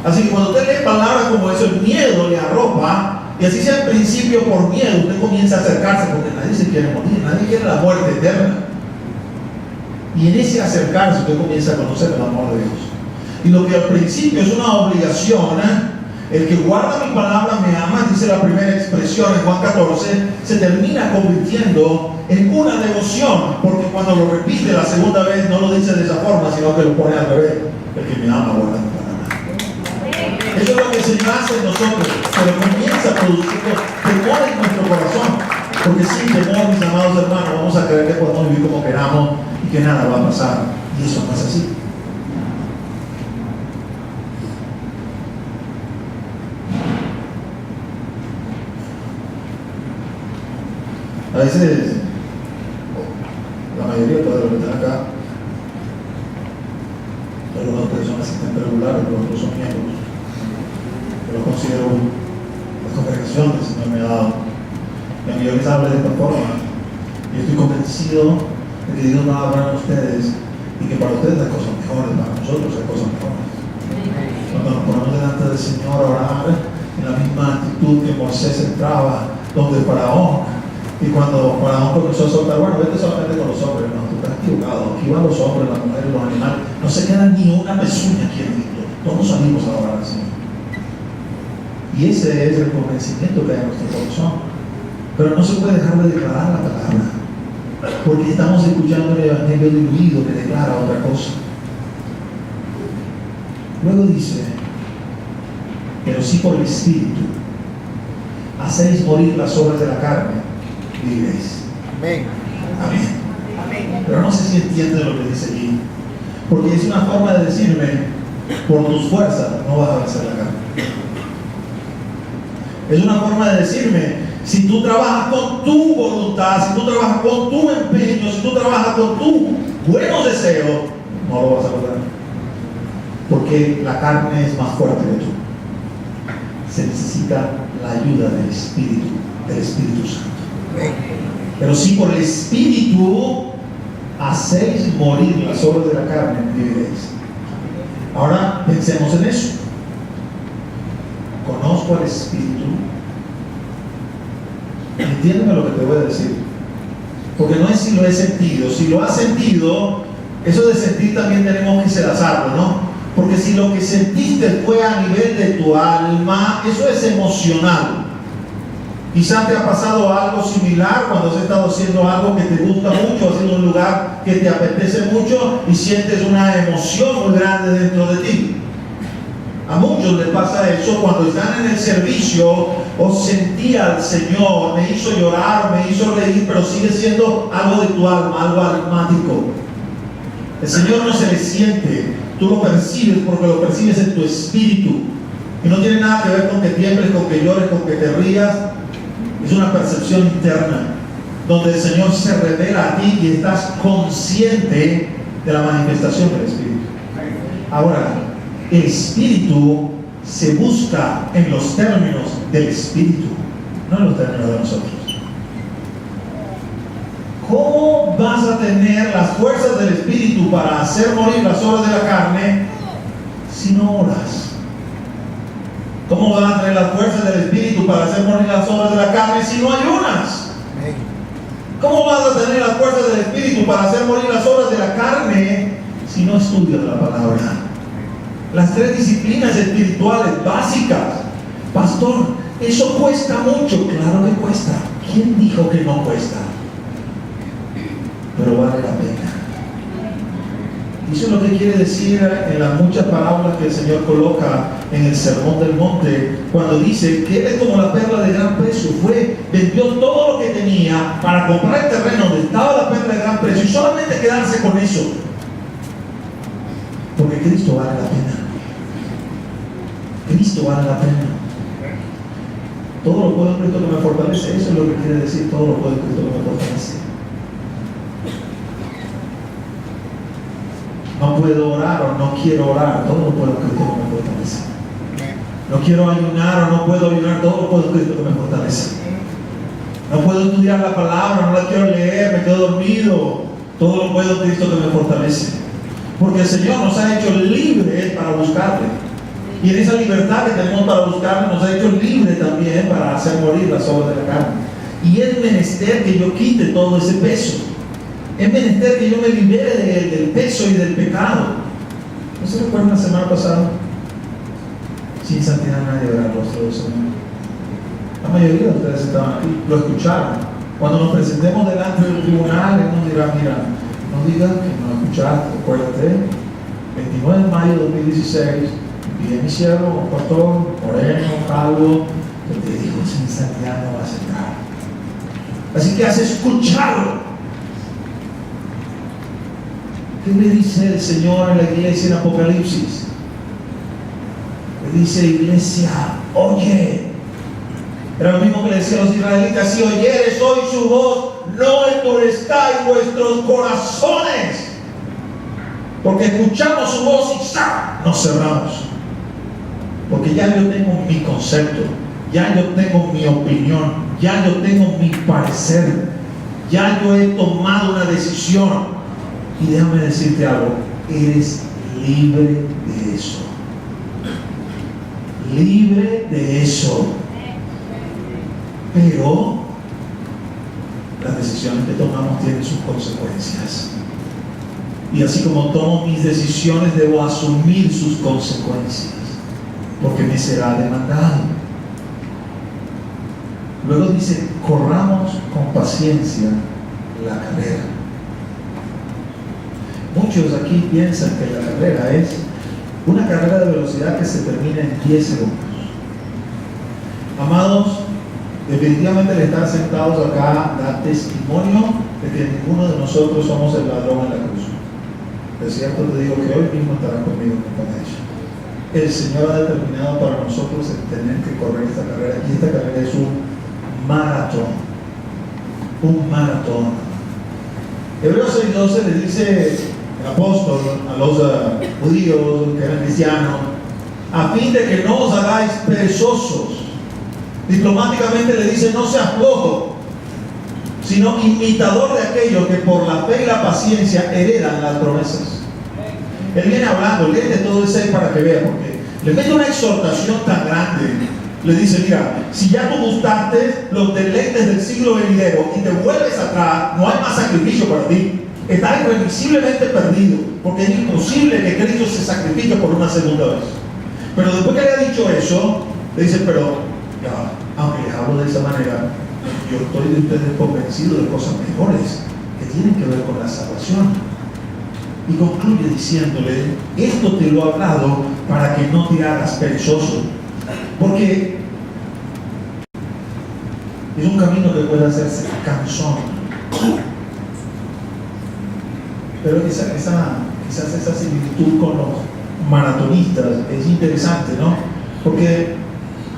Así que cuando usted lee palabras como eso, el miedo le arropa, y así sea al principio por miedo, usted comienza a acercarse, porque nadie se quiere morir, nadie quiere la muerte eterna. Y en ese acercarse usted comienza a conocer el amor de Dios. Y lo que al principio es una obligación, el que guarda mi palabra me ama, dice la primera expresión en Juan 14, se termina convirtiendo en una devoción, porque cuando lo repite la segunda vez no lo dice de esa forma, sino que lo pone al revés. El que me ama guarda mi palabra. Eso es lo que el Señor hace en nosotros, pero comienza a producir temor en nuestro corazón, porque sin temor, mis amados hermanos, vamos a creer que podemos vivir como queramos y que nada va a pasar, y eso no es así. A veces, la mayoría de los que están acá, algunas personas asistentes regulares, pero otros son miembros. Yo lo considero la congregación que el Señor me ha dado. Y a mí yo les hablo de esta forma. Y estoy convencido de que Dios va a hablar a ustedes y que para ustedes hay cosas mejores, para nosotros hay cosas mejores. Cuando nos ponemos delante del Señor a orar en la misma actitud que Moisés entraba donde Faraón. Y cuando Faraón comenzó a soltar, bueno, vete solamente con los hombres, no, tú estás equivocado. Aquí van los hombres, las mujeres, los animales. No se queda ni una pezuña aquí en Egipto. Todos salimos a orar al Señor. Y ese es el convencimiento que hay en nuestro corazón. Pero no se puede dejar de declarar la palabra, porque estamos escuchando el evangelio diluido que declara otra cosa. Luego dice, pero sí por el Espíritu. hacéis morir las obras de la carne, viviréis. Amén. Amén. Pero no sé si entienden lo que dice aquí, porque es una forma de decirme, por tus fuerzas no vas a vencer la carne. Es una forma de decirme, si tú trabajas con tu voluntad, si tú trabajas con tu empeño, si tú trabajas con tus buenos deseos, no lo vas a lograr. Porque la carne es más fuerte que tú. Se necesita la ayuda del Espíritu Santo. Pero si por el Espíritu hacéis morir las obras de la carne, viviréis. Ahora pensemos en eso. Conozco al Espíritu. Entiéndeme lo que te voy a decir. Porque no es si lo he sentido. Si lo has sentido, eso de sentir también tenemos que sedazarlo, ¿no? Porque si lo que sentiste fue a nivel de tu alma, eso es emocional. Quizás te ha pasado algo similar cuando has estado haciendo algo que te gusta mucho, haciendo un lugar que te apetece mucho y sientes una emoción muy grande dentro de ti. A muchos les pasa eso cuando están en el servicio o sentí al Señor, me hizo llorar, me hizo reír, pero sigue siendo algo de tu alma, algo almático. El Señor no se le siente, tú lo percibes porque lo percibes en tu espíritu. Y no tiene nada que ver con que tiembles, con que llores, con que te rías. Es una percepción interna, donde el Señor se revela a ti y estás consciente de la manifestación del Espíritu. Ahora, el Espíritu se busca en los términos del Espíritu, no en los términos de nosotros. ¿Cómo vas a tener las fuerzas del Espíritu para hacer morir las obras de la carne si no oras? ¿Cómo vas a tener las fuerzas del Espíritu para hacer morir las obras de la carne si no ayunas? ¿Cómo vas a tener las fuerzas del Espíritu para hacer morir las obras de la carne si no estudias la palabra? Las tres disciplinas espirituales básicas. Pastor, eso cuesta mucho. Claro que cuesta. ¿Quién dijo que no cuesta? Pero vale la pena. Eso es lo que quiere decir en las muchas parábolas que el Señor coloca en el Sermón del Monte, cuando dice que Él es como la perla de gran precio. Vendió todo lo que tenía para comprar el terreno donde estaba la perla de gran precio y solamente quedarse con eso. Porque Cristo vale la pena. Cristo vale la pena. Todo lo puedo en Cristo que me fortalece. Eso es lo que quiere decir, todo lo puedo en Cristo que me fortalece. No puedo orar o no quiero orar, todo lo puedo en Cristo que me fortalece. No quiero ayunar o no puedo ayunar, todo lo puedo en Cristo que me fortalece. No puedo estudiar la palabra, no la quiero leer, me quedo dormido, todo lo puedo en Cristo que me fortalece. Porque el Señor nos ha hecho libres para buscarle. Y en esa libertad que tenemos para buscarle, nos ha hecho libres también para hacer morir las obras de la carne. Y es menester que yo quite todo ese peso. Es menester que yo me libere del peso y del pecado. ¿No se recuerdan la semana pasada? Sin santidad nadie verá el rostro del Señor. La mayoría de ustedes estaban aquí, lo escucharon. Cuando nos presentemos delante del tribunal, Él nos dirá, mira, no digas que no escuchaste, acuérdate, 29 de mayo de 2016, vi a mi siervo, un pastor, moreno, calvo, que te dijo, sin santidad no vas a entrar. Así que has escuchado. ¿Qué le dice el Señor a la iglesia en Apocalipsis? Le dice, iglesia, oye. Era lo mismo que le decía a los israelitas, si oyeres hoy su voz, no endurezcáis vuestros corazones. Porque escuchamos su voz y ¡zap!, nos cerramos. Porque ya yo tengo mi concepto, ya yo tengo mi opinión, ya yo tengo mi parecer, ya yo he tomado una decisión. Y déjame decirte algo, eres libre de eso. Libre de eso. Pero las decisiones que tomamos tienen sus consecuencias. Y así como tomo mis decisiones, debo asumir sus consecuencias, porque me será demandado. Luego dice, corramos con paciencia la carrera. Muchos aquí piensan que la carrera es una carrera de velocidad que se termina en 10 segundos. Amados, Definitivamente el estar sentados acá da testimonio de que ninguno de nosotros somos el ladrón en la cruz. De cierto te digo que hoy mismo estarán conmigo en ella. El Señor ha determinado para nosotros el tener que correr esta carrera, y esta carrera es un maratón. Un maratón. Hebreos 6:12 le dice el apóstol a los judíos que eran cristianos, a fin de que no os hagáis perezosos. Diplomáticamente le dice, no seas flojo, sino imitador de aquellos que por la fe y la paciencia heredan las promesas. Él viene hablando, léete todo el 6 para que vea, porque le mete una exhortación tan grande. Le dice, mira, si ya tú gustaste los deleites del siglo venidero y te vuelves atrás, no hay más sacrificio para ti. Estás irremisiblemente perdido, porque es imposible que Cristo se sacrifique por una segunda vez. Pero después que le ha dicho eso, le dice, pero ya, aunque les hablo de esa manera, yo estoy de ustedes convencido de cosas mejores que tienen que ver con la salvación. Y concluye diciéndole, esto te lo he hablado para que no te hagas perezoso, porque es un camino que puede hacerse cansón. Pero quizás esa similitud con los maratonistas es interesante, ¿no? Porque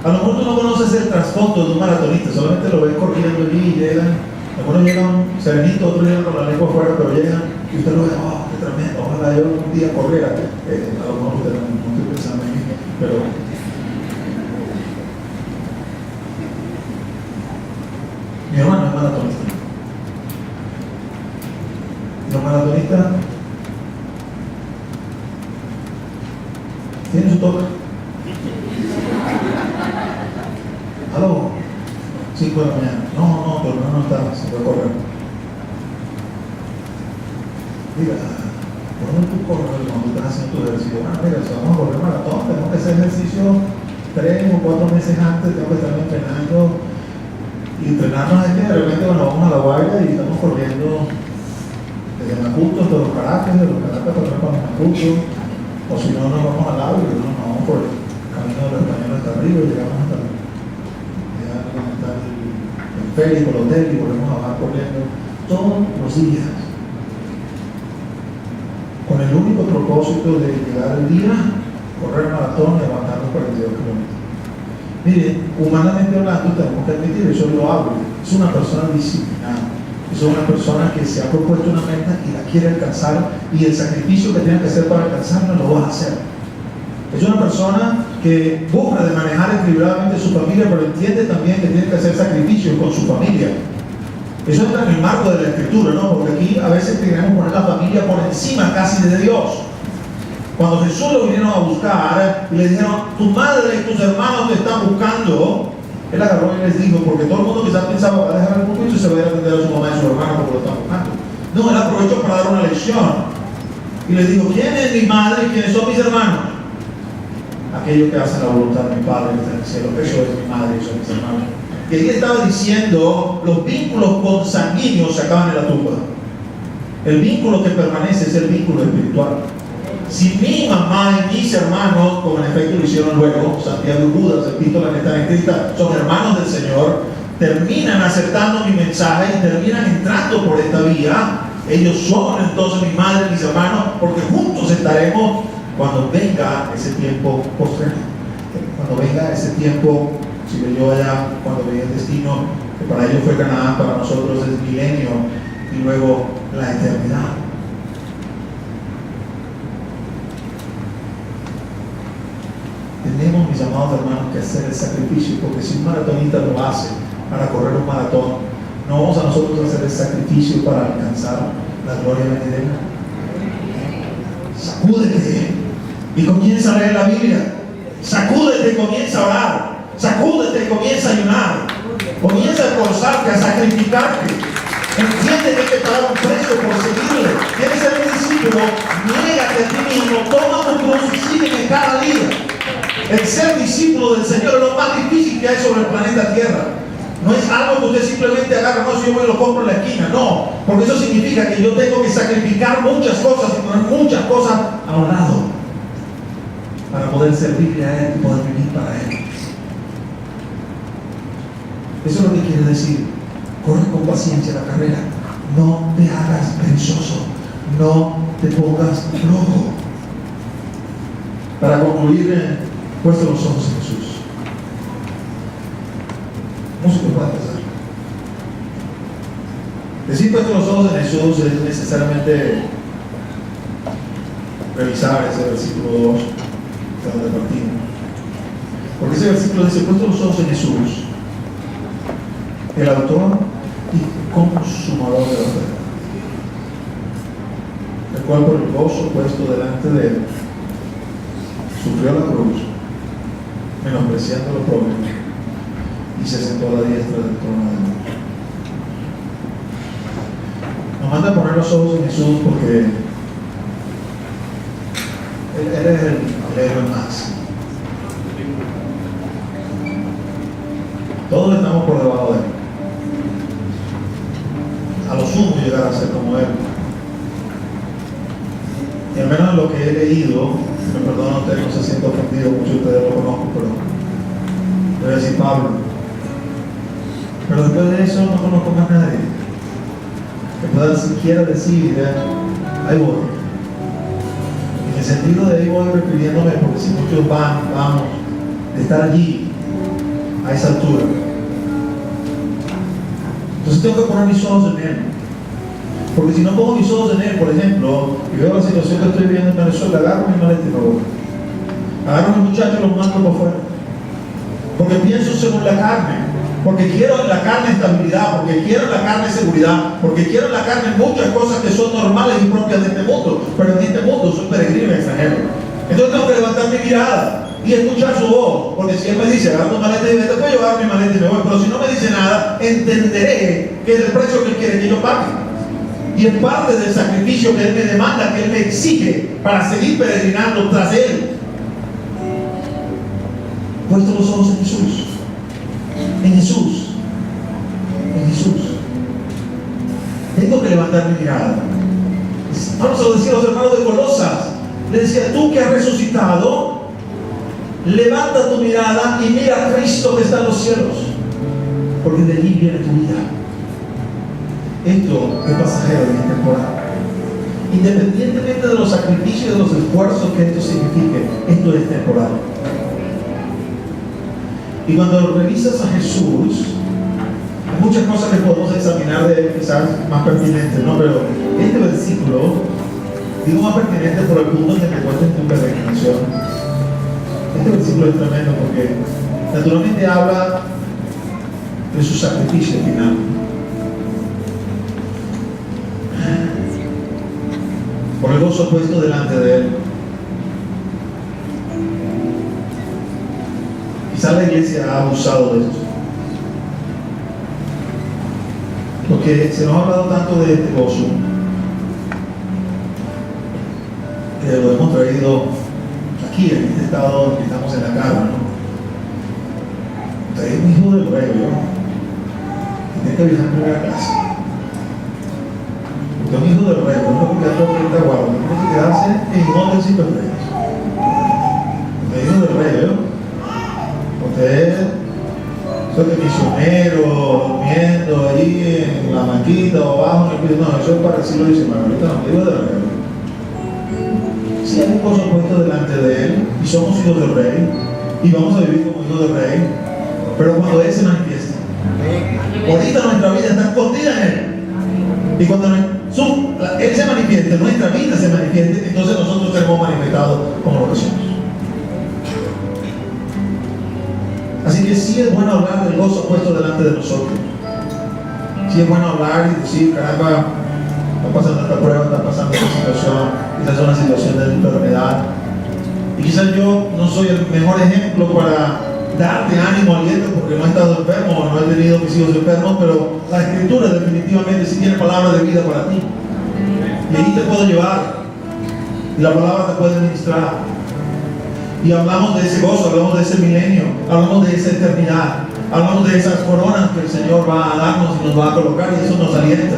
a lo mejor tú no conoces el trasfondo de un maratonista, solamente lo ves corriendo allí y llegan, algunos llegan serenitos, otros llegan con la lengua afuera, pero llegan y usted lo ve, oh, qué tremendo, ojalá yo un día corriera. A lo mejor usted no estoy pensando en mí, pero mi hermano es maratonista. Los maratonistas tienen su toque. ¿Aló? 5 de la mañana. No, tu hermano no está, se puede correr. Mira, ¿por dónde tú corres cuando tú estás haciendo tu ejercicio? Mira, si vamos a correr maratón, tenemos que hacer ejercicio 3 o 4 meses antes, tengo que estar entrenando. Y entrenarnos es que de repente, bueno, vamos a La Guaira y estamos corriendo desde Macuto hasta los Caracas, de los Caracas para Macuto, o si no, nos vamos al lado y nos vamos por el camino de los españoles hasta arriba y llegamos hasta el ferry, por el hotel y volvemos a bajar corriendo todos los días, con el único propósito de llegar al día, correr maratón y aguantar los 42 kilómetros. Mire, humanamente hablando, tenemos que admitir, eso lo hablo, es una persona disciplinada. Es una persona que se ha propuesto una meta y la quiere alcanzar, y el sacrificio que tiene que hacer para alcanzarla lo va a hacer. Es una persona que busca de manejar equilibradamente su familia, pero entiende también que tiene que hacer sacrificios con su familia. Eso entra en el marco de la Escritura, ¿no? Porque aquí a veces queremos poner la familia por encima casi de Dios. Cuando Jesús lo vinieron a buscar y le dijeron, tu madre y tus hermanos te están buscando, él agarró y les dijo, porque todo el mundo quizás pensaba, va a dejar el mundo y se va a ir a atender a su mamá y a su hermano porque lo están buscando. No, él aprovechó para dar una lección. Y les dijo, ¿quién es mi madre y quiénes son mis hermanos? Aquellos que hacen la voluntad de mi Padre que está en el cielo. Eso es mi madre y son mis hermanos. Y él estaba diciendo, los vínculos consanguíneos se acaban en la tumba. El vínculo que permanece es el vínculo espiritual. Si mi mamá y mis hermanos, como en efecto lo hicieron luego, Santiago y Judas, epístolas que están escritas, son hermanos del Señor, terminan aceptando mi mensaje y terminan entrando por esta vía, ellos son entonces mi madre y mis hermanos, porque juntos estaremos cuando venga ese tiempo postrero. Cuando venga ese tiempo, si yo allá, cuando venga el destino, que para ellos fue Canaán, para nosotros es milenio y luego la eternidad. Tenemos, mis amados hermanos, que hacer el sacrificio, porque si un maratonista lo hace para correr un maratón, no vamos a nosotros hacer el sacrificio para alcanzar la gloria venidera. Sacúdete y comienza a leer la Biblia. Sacúdete y comienza a orar. Sacúdete y comienza a ayunar. Comienza a esforzarte, a sacrificarte. Entiende que te pagaron precio por seguirle. ¿Quieres ser un discípulo? Niégate a ti mismo, toma tu cruz y sígueme cada día. El ser discípulo del Señor es lo más difícil que hay sobre el planeta Tierra. No es algo que usted simplemente agarra, no, si yo voy y lo compro en la esquina, no, porque eso significa que yo tengo que sacrificar muchas cosas y poner muchas cosas a un lado para poder servirle a Él y poder vivir para Él. Eso es lo que quiere decir. Corre con paciencia la carrera. No te hagas perezoso. No te pongas loco. Para concluir, puesto los ojos en Jesús. No se te puede pasar. Decir puesto los ojos en Jesús es necesariamente revisar ese versículo 2 de donde partimos. Porque ese versículo dice: puesto los ojos en Jesús, el autor y consumador de la fe, el cual por el gozo puesto delante de él sufrió la cruz, menospreciando lo propio, y se sentó a la diestra del trono de Dios. Nos manda a poner los ojos en Jesús porque Él es el héroe máximo. Todos estamos por debajo de Él. A lo sumo llegar a ser como Él. Y al menos en lo que he leído, me perdonan ustedes, no se siento ofendido, muchos de ustedes lo conozco, pero voy a decir Pablo. Pero después de eso no conozco más a nadie que pueda siquiera decir, ahí voy. En el sentido de ahí voy refiriéndome, porque si muchos vamos de estar allí a esa altura. Entonces tengo que poner mis ojos en Él. Porque si no pongo mis ojos en Él, por ejemplo, y veo la situación que estoy viviendo en Venezuela, agarro mi maleta y me voy. Agarro a mis muchachos y los mando por fuera. Porque pienso según la carne. Porque quiero en la carne estabilidad, porque quiero en la carne seguridad, porque quiero en la carne muchas cosas que son normales y propias de este mundo. Pero en este mundo soy peregrino y extranjero. Entonces tengo que levantar mi mirada y escuchar su voz. Porque si Él me dice, agarro tu maleta y vete, pues yo agarro mi maleta y me voy. Pero si no me dice nada, entenderé que es el precio que Él quiere que yo pague. Y es parte del sacrificio que Él me demanda, que Él me exige para seguir peregrinando tras Él. Puesto los ojos en Jesús. En Jesús. En Jesús. Tengo que levantar mi mirada. Vamos a decir a los hermanos de Colosas. Le decía: tú que has resucitado, levanta tu mirada y mira a Cristo que está en los cielos. Porque de allí viene tu vida. Esto es pasajero y es temporal. Independientemente de los sacrificios y de los esfuerzos que esto signifique, esto es temporal. Y cuando revisas a Jesús, hay muchas cosas que podemos examinar de él, quizás más pertinentes, ¿no? Pero este versículo, digo más pertinente por el punto en que te cuesta en tu peregrinación. Este versículo es tremendo porque naturalmente habla de su sacrificio final. Por el gozo puesto delante de él. Quizá la iglesia ha abusado de esto, porque se nos ha hablado tanto de este gozo que lo hemos traído aquí en este estado que estamos en la cara, ¿no? Usted es un hijo del rey, ¿no? Tiene que viajar en primera clase. Usted es un hijo del rey, no es porque anda por esta guarda, tiene que quedarse en hoteles y perfectos. Usted es hijo del rey, ¿no? Usted soy de misionero, durmiendo ahí en la manquita o abajo en el piso. No, eso es para el siglo XIX. Ahorita no, digo del rey. Si hay un gozo puesto delante de Él y somos hijos del Rey y vamos a vivir como hijos del Rey, pero cuando Él se manifiesta, ahorita nuestra vida está escondida en Él. Y cuando Él se manifieste, nuestra vida se manifieste, entonces nosotros seremos manifestados como lo que somos. Así que sí es bueno hablar del gozo puesto delante de nosotros. Sí es bueno hablar y decir: caramba, está pasando esta prueba, está pasando esta situación, quizás es una situación de enfermedad. Y quizás yo no soy el mejor ejemplo para darte ánimo, aliento, porque no he estado enfermo o no he tenido mis hijos enfermos, pero la Escritura definitivamente sí tiene palabra de vida para ti. Y ahí te puedo llevar. Y la palabra te puede ministrar. Y hablamos de ese gozo, hablamos de ese milenio, hablamos de esa eternidad, hablamos de esas coronas que el Señor va a darnos y nos va a colocar, y eso nos alienta.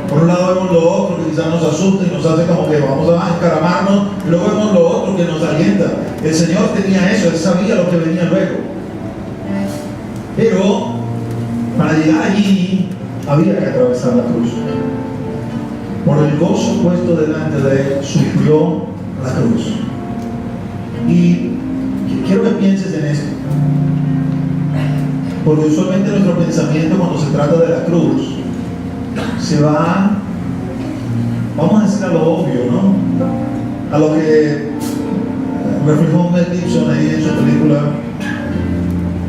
Por un lado vemos lo otro que quizás nos asusta y nos hace como que vamos a encaramarnos, y luego vemos lo otro que nos alienta. El Señor tenía eso, Él sabía lo que venía luego. Pero para llegar allí había que atravesar la cruz. Por el gozo puesto delante de él, sufrió la cruz. Y quiero que pienses en esto, porque usualmente nuestro pensamiento cuando se trata de la cruz se va, vamos a decir, a lo obvio, ¿no? A lo que reflejó Mel Gibson ahí en su película.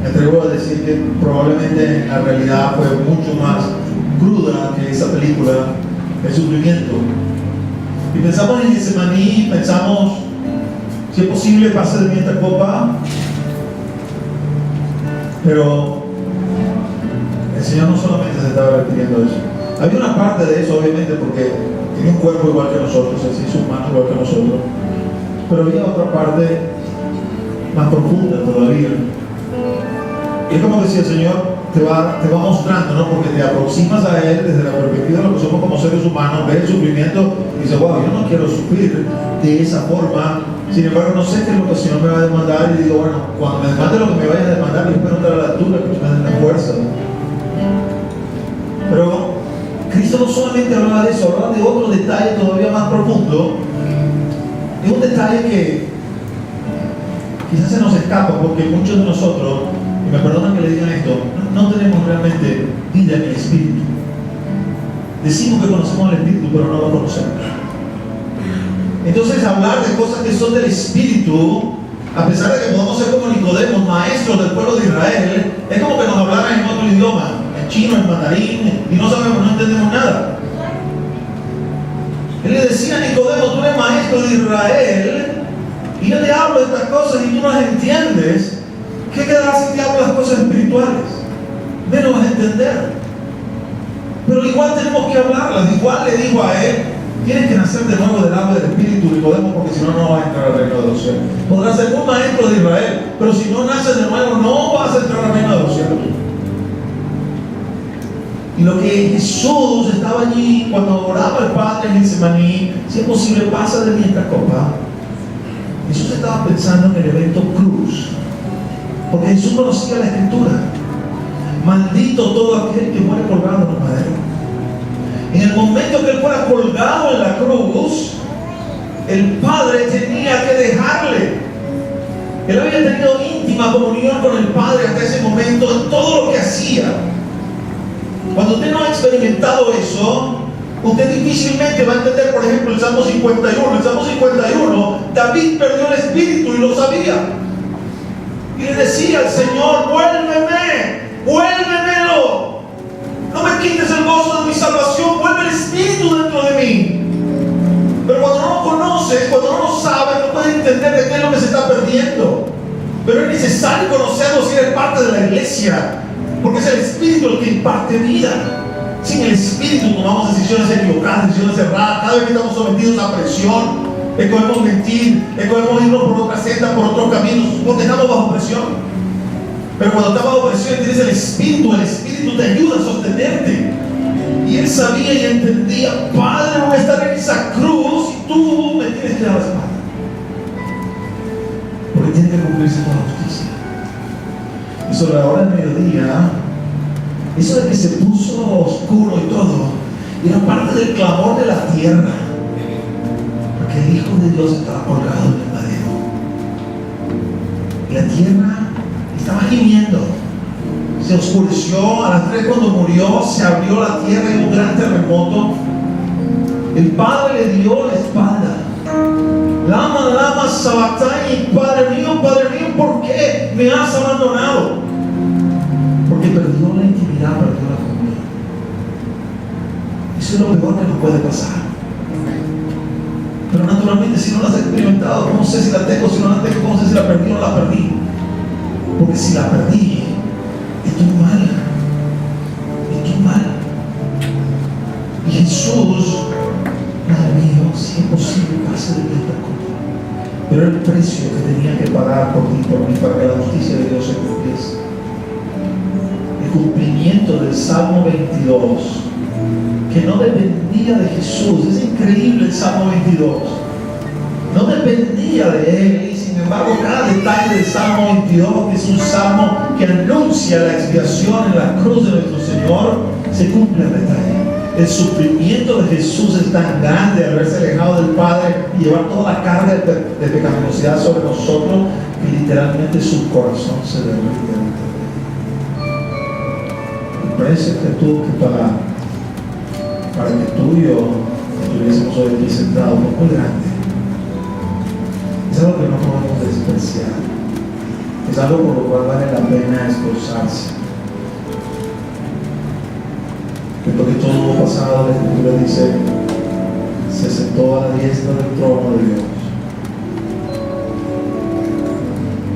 Me atrevo a decir que probablemente la realidad fue mucho más cruda que esa película, el sufrimiento. Y pensamos en Getsemaní, pensamos, si es posible, pase de mí esta copa, pero el Señor no solamente se estaba refiriendo a eso. Había una parte de eso, obviamente, porque tiene un cuerpo igual que nosotros, así es humano igual que nosotros, pero había otra parte más profunda todavía. Y es como decía el Señor, te va mostrando, ¿no? Porque te aproximas a Él desde la perspectiva de lo que somos como seres humanos, ves el sufrimiento y dices, wow, yo no quiero sufrir de esa forma. Sin embargo, no sé qué es lo que el Señor me va a demandar, y digo, bueno, cuando me demande lo que me vaya a demandar, yo espero estar a la altura, que me den la fuerza. Pero Cristo no solamente hablaba de eso, hablaba de otro detalle todavía más profundo. Es un detalle que quizás se nos escapa, porque muchos de nosotros, y me perdonan que le digan esto, no tenemos realmente vida en el Espíritu. Decimos que conocemos al Espíritu, pero no lo conocemos. Entonces, hablar de cosas que son del Espíritu, a pesar de que podamos ser como Nicodemo, maestros del pueblo de Israel, es como que nos hablaran en otro idioma, en chino, en mandarín, y no sabemos, no entendemos nada. Él le decía a Nicodemo, tú eres maestro de Israel, y yo te hablo de estas cosas y tú no las entiendes. ¿Qué quedará si te hablo de las cosas espirituales? Menos vas a entender. Pero igual tenemos que hablarlas. Igual le dijo a él, tienes que nacer de nuevo del agua del Espíritu, Nicodemo, porque si no, no vas a entrar al reino de los cielos. Podrás ser un maestro de Israel, pero si no naces de nuevo, no vas a entrar al reino de los cielos. Y lo que Jesús estaba allí cuando oraba al Padre en Getsemaní, si es posible, pasa de mí esta copa. Jesús estaba pensando en el evento cruz, porque Jesús conocía la Escritura. Maldito todo aquel que muere colgado en el madero. En el momento que él fuera colgado en la cruz, el Padre tenía que dejarle. Él había tenido íntima comunión con el Padre hasta ese momento en todo lo que hacía. Cuando usted no ha experimentado eso, usted difícilmente va a entender, por ejemplo, el Salmo 51. El Salmo 51, David perdió el espíritu y lo sabía. Y le decía al Señor, vuélvemelo. No me quites el gozo de mi salvación, vuelve el espíritu dentro de mí. Pero cuando no lo conoces, cuando no lo sabes, no puedes entender de qué es lo que se está perdiendo. Pero es necesario conocerlo si eres parte de la iglesia, porque es el Espíritu el que imparte vida. Sin el Espíritu tomamos decisiones equivocadas, decisiones erradas. Cada vez que estamos sometidos a presión, escogemos mentir, escogemos irnos por otra senda, por otros caminos, porque estamos bajo presión. Pero cuando estás bajo presión tienes el Espíritu te ayuda a sostenerte. Y él sabía y entendía, Padre, voy a estar en esa cruz y tú me tienes que dar la espalda, porque tiene que cumplirse toda la justicia. Y sobre la hora del mediodía, eso de que se puso oscuro y todo, era parte del clamor de la tierra, porque el Hijo de Dios estaba colgado en el madero. Y la tierra estaba gimiendo. Se oscureció a las 3 cuando murió, se abrió la tierra y un gran terremoto. El Padre le dio la espalda. Lama sabactani, Padre mío, ¿por qué me has abandonado? Porque perdió la intimidad, perdió la comunión. Eso es lo peor que nos puede pasar. Pero naturalmente, si no la has experimentado, ¿cómo sé si la tengo? Si no la tengo, ¿cómo sé si la perdí o no la perdí? Porque si la perdí, estoy mal. Y Jesús, Padre mío, si es posible, pase de mí esta copa. Pero el precio que tenía que pagar por ti y por mí para que la justicia de Dios se cumpliese. El cumplimiento del Salmo 22, que no dependía de Jesús. Es increíble el Salmo 22. No dependía de él, y sin embargo, cada detalle del Salmo 22, que es un salmo que anuncia la expiación en la cruz de nuestro Señor, se cumple en detalle. El sufrimiento de Jesús es tan grande al haberse alejado del Padre y llevar toda la carga de pecaminosidad sobre nosotros, que literalmente su corazón se derrite. El precio que tuvo que pagar para que tú y yo estuviésemos hoy aquí sentados fue muy grande. Es algo que no podemos despreciar. Es algo por lo cual vale la pena esforzarse. Después que todo lo pasado, la Escritura dice, se sentó a la diestra del trono de Dios.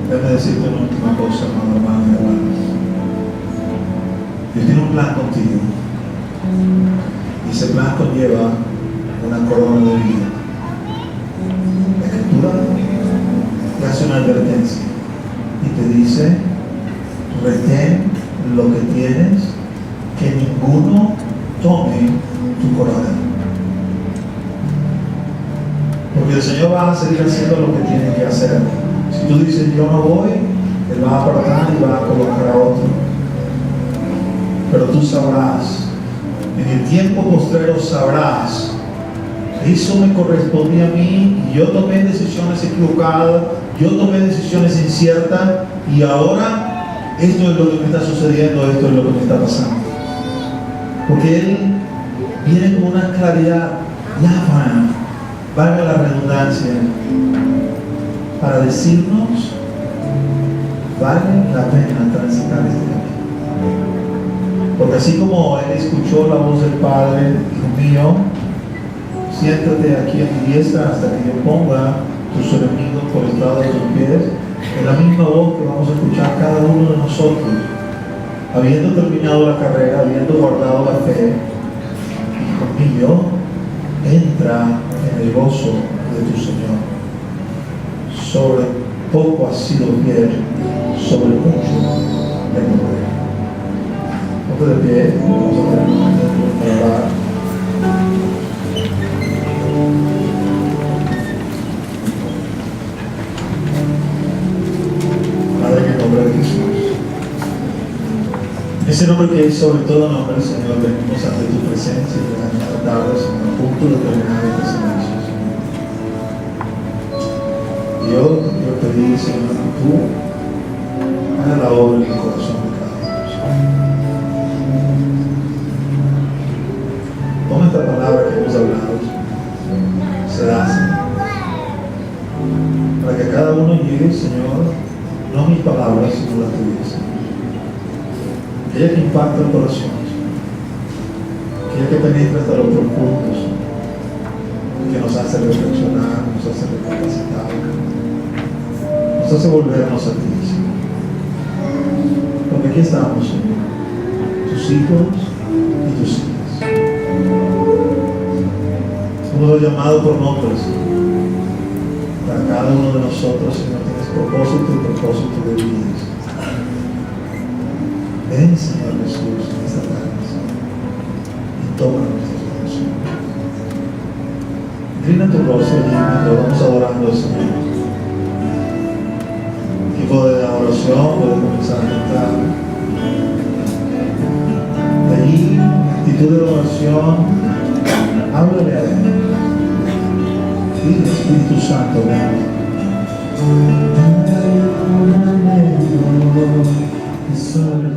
Déjame decirte una última cosa, hermano y hermanos. Dios tiene un plan contigo. Y ese plan conlleva una corona de vida. La Escritura te hace una advertencia y te dice, retén lo que tienes, que ninguno tome tu corona. Porque el Señor va a seguir haciendo lo que tiene que hacer. Si tú dices yo no voy, Él va a apartar y va a colocar a otro. Pero tú sabrás, en el tiempo postrero sabrás, eso me correspondía a mí y yo tomé decisiones equivocadas, yo tomé decisiones inciertas y ahora esto es lo que me está sucediendo, esto es lo que me está pasando. Porque Él viene con una claridad diáfana, valga la redundancia, para decirnos, vale la pena transitar este camino. Porque así como Él escuchó la voz del Padre, hijo mío, siéntate aquí a mi diestra hasta que yo ponga tus enemigos por el estrado de tus pies, es la misma voz que vamos a escuchar cada uno de nosotros. Habiendo terminado la carrera, habiendo guardado la fe, hijo mío, entra en el gozo de tu Señor. Sobre poco has sido fiel, sobre mucho te pondré. Ponte de pie, vamos a terminar. Padre, en el nombre de Jesús. Ese nombre que es sobre todo nombre, Señor, venimos ante tu presencia y en esta tarde, Señor, a punto de terminar este servicio, Señor. Y yo quiero pedir, Señor, que tú hagas la obra en el corazón de cada uno, Señor. Toma esta palabra que hemos hablado, Señor, se hace, para que cada uno llegue, Señor, no mis palabras, sino las tuyas, Señor. Aquella que impacta el corazón, aquella que penetra hasta lo profundo, que nos hace reflexionar, nos hace recapacitar, nos hace volvernos a ti, Señor. Porque aquí estamos, Señor, tus hijos y tus hijas. Somos llamados por nombre, Señor. Para cada uno de nosotros, Señor, tienes propósito y propósito de vida. Ven, Señor Jesús, en esta tarde, Señor, y toma nuestros corazones. Inclina tu rostro allí mientras vamos adorando al Señor. El equipo de adoración puede comenzar a cantar. De allí, actitud de adoración, háblale a Él. Y el Espíritu Santo, ven. Sobre